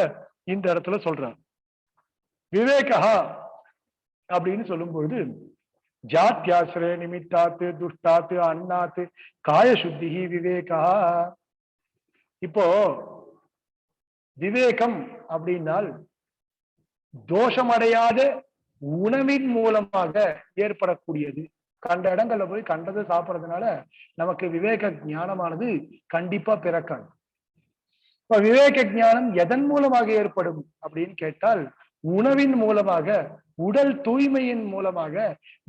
Speaker 2: இந்த இடத்துல சொல்றார். விவேகா அப்படின்னு சொல்லும்போது ஜாத்தியாசிரய நிமித்தாத்து துஷ்டாத்து அன்னாத்து காயசுத்தி விவேகா. இப்போ விவேகம் அப்படின்னால் தோஷமடையாத உணவின் மூலமாக ஏற்படக்கூடியது. கண்ட இடங்கள்ல போய் கண்டதை சாப்பிட்றதுனால நமக்கு விவேக ஞானமானது கண்டிப்பா பிறக்காது. இப்ப விவேக ஞானம் எதன் மூலமாக ஏற்படும் அப்படின்னு கேட்டால் உணவின் மூலமாக, உடல் தூய்மையின் மூலமாக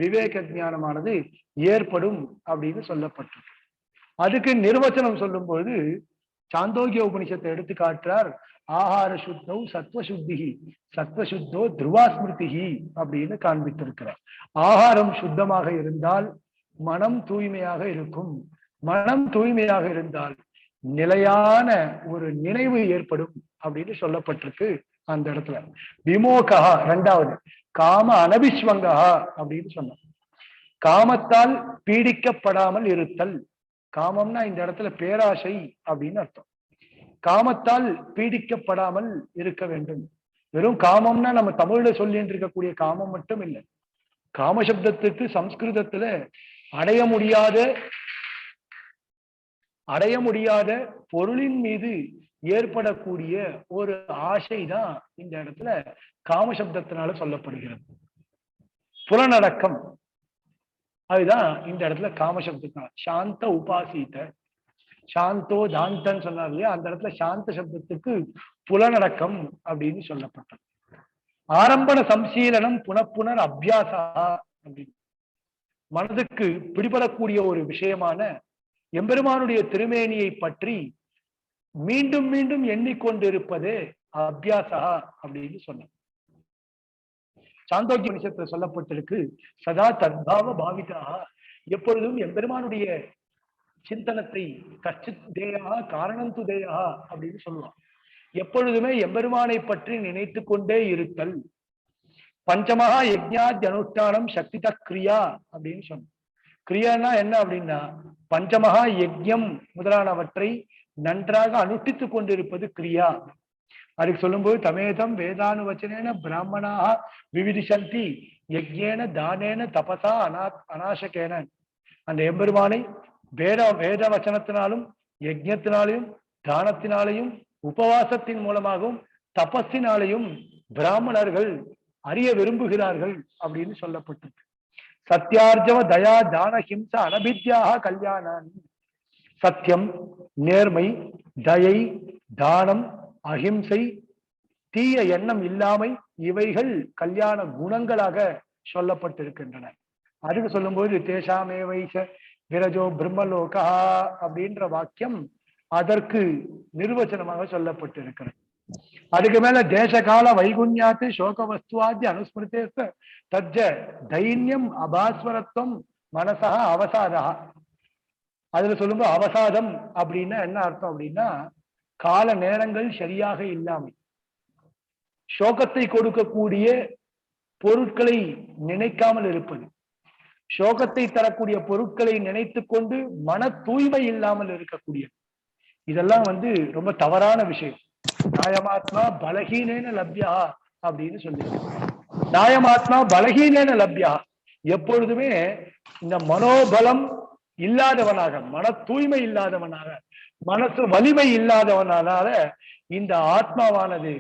Speaker 2: விவேக ஞானமானது ஏற்படும் அப்படின்னு சொல்லப்பட்டிருக்கு. அதுக்கு நிர்வச்சனம் சொல்லும் பொழுது சாந்தோக்கிய உபனிஷத்தை எடுத்து காட்டுறார். ஆகார சுத்தோ சத்வசுத்தி, சத்வசுத்தோ துருவாஸ்மிருதி அப்படின்னு காண்பித்திருக்கிறார். ஆகாரம் சுத்தமாக இருந்தால் மனம் தூய்மையாக இருக்கும். மனம் தூய்மையாக இருந்தால் நிலையான ஒரு நினைவு ஏற்படும் அப்படின்னு சொல்லப்பட்டிருக்கு. அந்த இடத்துல விமோகா, இரண்டாவது காம அனபிஸ்வங்கா அப்படின்னு சொன்னோம். காமத்தால் பீடிக்கப்படாமல் இருத்தல். காமம்னா இந்த இடத்துல பேராசை அப்படின்னு அர்த்தம். காமத்தால் பீடிக்கப்படாமல் இருக்க வேண்டும். வெறும் காமம்னா நம்ம தமிழ்ல சொல்லிட்டு இருக்கக்கூடிய காமம் மட்டும் இல்லை. காமசப்தத்துக்கு சம்ஸ்கிருதத்துல அடைய முடியாத பொருளின் மீது ஏற்படக்கூடிய ஒரு ஆசை தான் இந்த இடத்துல காமசப்தத்தினால சொல்லப்படுகிறது. புலனடக்கம், அதுதான் இந்த இடத்துல காமசப்தத்தினால. சாந்த உபாசித்த, சாந்தோ தாந்தன் சொன்னார் இல்லையா, அந்த இடத்துல சாந்த சப்தத்துக்கு புலனடக்கம் அப்படின்னு சொல்லப்பட்டது. ஆரம்பண சம்சீலனம் புனப்புனர் அபியாசா அப்படின்னு மனதுக்கு பிடிபடக்கூடிய ஒரு விஷயமான எம்பெருமானுடைய திருமேனியை பற்றி மீண்டும் மீண்டும் எண்ணிக்கொண்டிருப்பதே அபியாசா அப்படின்னு சொன்ன. சாந்தோக்கிய உபனிஷத்துல சொல்லப்பட்டிருக்கு, சதா தத்பாவ பாவிதா, எப்பொழுதும் எம்பெருமானுடைய சிந்தனத்தை கச்சித் தேயா காரணம் து தேயா அப்படின்னு சொல்லுவான். எப்பொழுதுமே எம்பெருமானை பற்றி நினைத்து கொண்டே இருத்தல். பஞ்சமகா யஜ்ஞாத் அனுஷ்டானம் சக்தித கிரியா அப்படின்னு சொன்ன. கிரியானா என்ன அப்படின்னா பஞ்சமகா யஜ்ஞம் முதலானவற்றை நன்றாக அனுஷ்டித்துக் கொண்டிருப்பது கிரியா. அதுக்கு சொல்லும்போது தமேதம் வேதானுவச்சனேன பிராமணாக விவிதிசந்தி யஜ்ஞேன தானேன தபசா அநாசகேன. அந்த எம்பெருமானை வேத வச்சனத்தினாலும் யஜ்ஞத்தினாலையும் தானத்தினாலையும் உபவாசத்தின் மூலமாகவும் தபஸினாலையும் பிராமணர்கள் அறிய விரும்புகிறார்கள் அப்படின்னு சொல்லப்பட்டிருக்கு. சத்யார்ஜவ தயா தான ஹிம்ச அனபித்யாக கல்யாணம். சத்தியம், நேர்மை, தயை, தானம், அஹிம்சை, தீய எண்ணம் இல்லாமை, இவைகள் கல்யாண குணங்களாக சொல்லப்பட்டிருக்கின்றன. அதுக்கு சொல்லும்போது தேசாமே வைச விரஜோ பிரம்மலோகா அப்படின்ற வாக்கியம் அதற்கு நிர்வச்சனமாக சொல்லப்பட்டிருக்கிறது. அதுக்கு மேல தேசகால வைகுண்யாத்து சோக வஸ்துவாதி அனுஸ்மிருதேஸ்த தஜ்ஜ தைன்யம் அபாஸ்வரத்துவம் மனசா அவசாதா. அதுல சொல்லும்போது அவசாதம் அப்படின்னா என்ன அர்த்தம் அப்படின்னா கால நேரங்கள் சரியாக இல்லாமை, சோகத்தை கொடுக்கக்கூடிய பொருட்களை நினைக்காமல் இருப்பது, சோகத்தை தரக்கூடிய பொருட்களை நினைத்து கொண்டு மன தூய்மை இல்லாமல் இருக்கக்கூடிய, இதெல்லாம் ரொம்ப தவறான விஷயம். நாயமாத்மா பலகீனேன லப்யா அப்படின்னு சொல்லி, நாயமாத்மா பலகீனேன லப்யா, எப்பொழுதுமே இந்த மனோபலம் இல்லாதவனாக, மன தூய்மை இல்லாதவனாக, மனசு வலிமை இல்லாதவனால இந்த ஆத்மாவானது,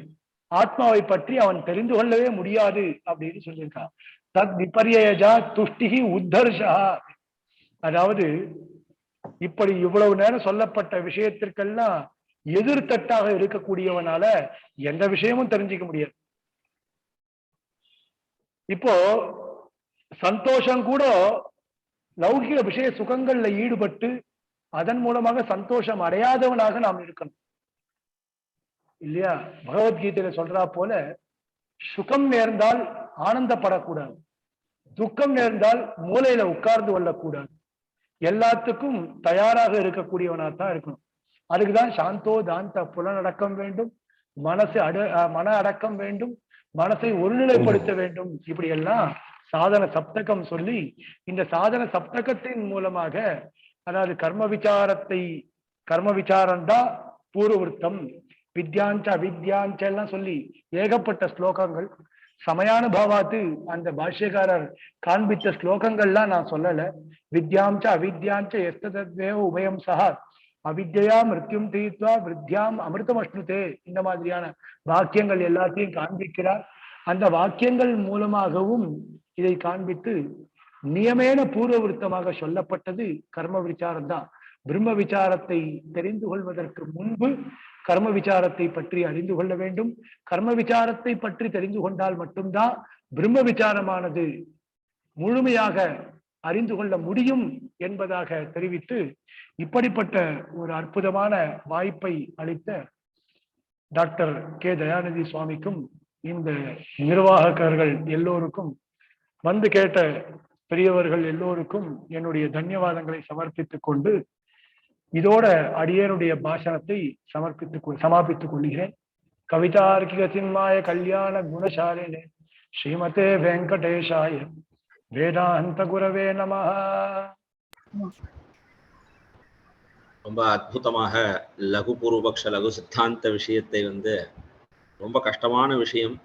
Speaker 2: ஆத்மாவை பற்றி அவன் தெரிந்து கொள்ளவே முடியாது அப்படின்னு சொல்லியிருக்கான். தத் விபர்யஜா துஷ்டிகி உத்தர்ஷா. அதாவது இப்படி இவ்வளவு நேரம் சொல்லப்பட்ட விஷயத்திற்கெல்லாம் எதிர்த்தட்டாக இருக்கக்கூடியவனால எந்த விஷயமும் தெரிஞ்சுக்க முடியாது. இப்போ சந்தோஷம் கூட லௌகிக விஷய சுகங்கள்ல ஈடுபட்டு அதன் மூலமாக சந்தோஷம் அடையாதவனாக நாம் இருக்கணும் இல்லையா? பகவத்கீதையில சொல்றா போல சுகம் நேர்ந்தால் ஆனந்தப்படக்கூடாது, துக்கம் நேர்ந்தால் மூலையில உட்கார்ந்து கொள்ளக்கூடாது, எல்லாத்துக்கும் தயாராக இருக்கக்கூடியவனாத்தான் இருக்கணும். அதுக்குதான் சாந்தோ தாந்த புலனடக்கம் வேண்டும், மன அடக்கம் வேண்டும், மனசை ஒருநிலைப்படுத்த வேண்டும். இப்படி எல்லாம் சாதன சப்தகம் சொல்லி இந்த சாதன சப்தகத்தின் மூலமாக, அதாவது கர்ம விசாரம்தான் பூர்வவருத்தம், வித்யாஞ்ச அவித்யாஞ்ச எல்லாம் சொல்லி ஏகப்பட்ட ஸ்லோகங்கள், சமயானுபவாத்து அந்த பாஷ்யக்காரர் காண்பித்த ஸ்லோகங்கள்லாம் நான் சொல்லல. வித்யாம்ச அவித்யாஞ்ச எஸ்ததேவ உபயம் சஹா அவித்யா மிருத்யும் தீத்வா விருத்தியாம் அமிர்தம் அஷ்ணுதே, இந்த மாதிரியான வாக்கியங்கள் எல்லாத்தையும் காண்பிக்கிறார். அந்த வாக்கியங்கள் மூலமாகவும் இதை காண்பித்து நியமேன பூர்வவருத்தமாக சொல்லப்பட்டது கர்ம விசாரம் தான். பிரம்ம விசாரத்தை தெரிந்து கொள்வதற்கு முன்பு கர்ம விசாரத்தை பற்றி அறிந்து கொள்ள வேண்டும். கர்ம விசாரத்தை பற்றி தெரிந்து கொண்டால் மட்டும்தான் பிரம்ம விசாரமானது முழுமையாக அறிந்து கொள்ள முடியும் என்பதாக தெரிவித்து, இப்படிப்பட்ட ஒரு அற்புதமான வாய்ப்பை அளித்த டாக்டர் கே தயாநிதி சுவாமிக்கும் இந்த நிர்வாகர்கள் எல்லோருக்கும், வந்து கேட்ட பெரியவர்கள் எல்லோருக்கும் என்னுடைய தன்யவாதங்களை சமர்ப்பித்துக் கொண்டு இதோட அடியனுடைய பாஷணத்தை சமாபித்துக் கொள்கிறேன். கவிதார்க்கிக சின்மாய கல்யாண குணசாலினே ஸ்ரீமதே வெங்கடேஷாய வேதாந்த குரவே நமஹ.
Speaker 1: ரொம்ப அற்புதமாக லகு பூர்வபக்ஷ லகு சித்தாந்த விஷயத்தை ரொம்ப கஷ்டமான விஷயம்.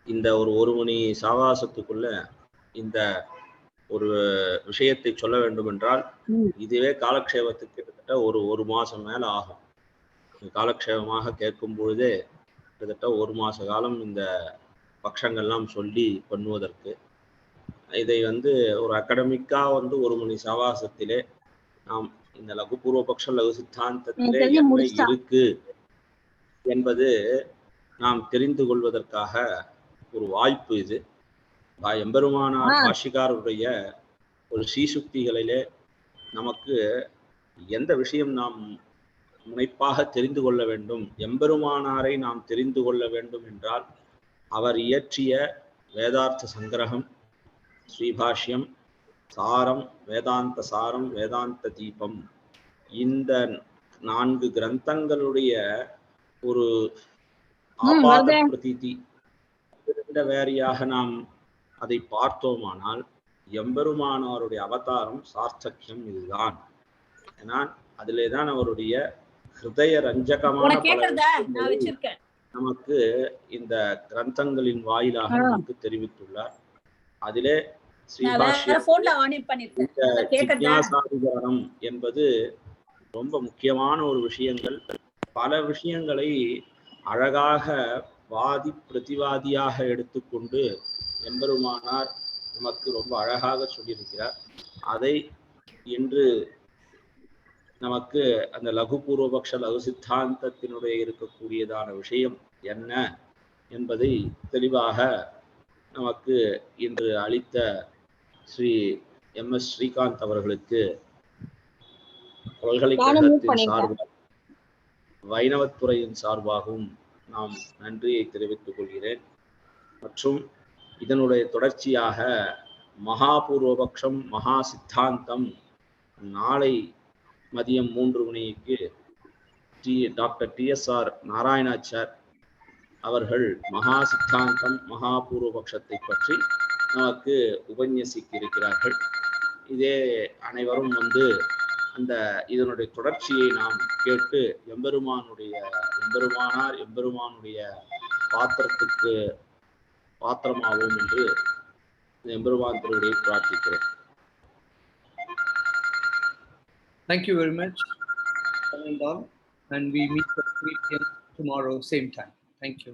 Speaker 1: இந்த ஒரு மணி சாவாசத்துக்குள்ள இந்த ஒரு விஷயத்தை சொல்ல வேண்டும் என்றால் இதுவே காலக்ஷேபத்துக்கு கிட்டத்தட்ட ஒரு மாசம் மேல ஆகும். காலக்ஷேபமாக கேட்கும் பொழுதே கிட்டத்தட்ட ஒரு மாச காலம் இந்த பட்சங்கள்லாம் சொல்லி பண்ணுவதற்கு, இதை ஒரு அகடமிக்கா ஒரு மணி சாவாசத்திலே நாம் இந்த லகு பூர்வபக்ஷ லகு சித்தாந்தத்திலே என்ன இருக்கு என்பது நாம் தெரிந்து கொள்வதற்காக ஒரு வாய்ப்பு இது. எம்பெருமானார் பாஷிகாருடைய ஒரு ஸ்ரீசுக்திகளிலே நமக்கு எந்த விஷயம் நாம் முனைப்பாக தெரிந்து கொள்ள வேண்டும், எம்பெருமானாரை நாம் தெரிந்து கொள்ள வேண்டும் என்றால் அவர் இயற்றிய வேதார்த்த சங்கிரகம், ஸ்ரீபாஷ்யம், சாரம், வேதாந்த சாரம், வேதாந்த தீபம், இந்த 4 கிரந்தங்களுடைய ஒரு ஆபாத பிரதீதி வேறையாக நாம் அதை பார்த்தோமானால் எம்பெருமானாருடைய அவதாரம் சார்த்தக்கியம் இதுதான். ஏன்னா அதிலே தான் அவருடைய ஹிருதய ரஞ்சகமான நமக்கு இந்த கிரந்தங்களின் வாயிலாக நமக்கு தெரிவித்துள்ளார். அதிலே ஜிக்ஞாசாதிகரணம் என்பது ரொம்ப முக்கியமான ஒரு விஷயங்கள். பல விஷயங்களை அழகாக வாதி பிரதிவாதியாக எடுத்துக்கொண்டு எம்பெருமானார் நமக்கு ரொம்ப அழகாக சொல்லியிருக்கிறார். அதை இன்று நமக்கு அந்த லகு பூர்வபக்ஷ லகு சித்தாந்தத்தினுடைய இருக்கக்கூடியதான விஷயம் என்ன என்பதை தெளிவாக நமக்கு இன்று அளித்த ஸ்ரீ MS ஸ்ரீகாந்த் அவர்களுக்கு பல்கலைக்கழகத்தின் சார்பாக வைணவத்துறையின் சார்பாகவும் நாம் நன்றியை தெரிவித்துக் கொள்கிறேன். மற்றும் இதனுடைய தொடர்ச்சியாக மகாபூர்வபக்ஷம் மகா சித்தாந்தம் நாளை மதியம் 3 மணிக்கு டாக்டர் TSR நாராயணாச்சார் அவர்கள் மகா சித்தாந்தம் மகாபூர்வபக்ஷத்தை பற்றி நமக்கு உபன்யசிக்க இருக்கிறார்கள். இதே அனைவரும் அந்த இதனுடைய தொடர்ச்சியை நாம் கேட்டு எம்பெருமானுடைய பாத்திரத்துக்கு பாத்திரமாவோம் என்று எம்பெருமான் திருவடியை பிரார்த்திக்கிறேன்.
Speaker 4: Thank you very much, and we meet at 3 p.m. tomorrow, same time. Thank you.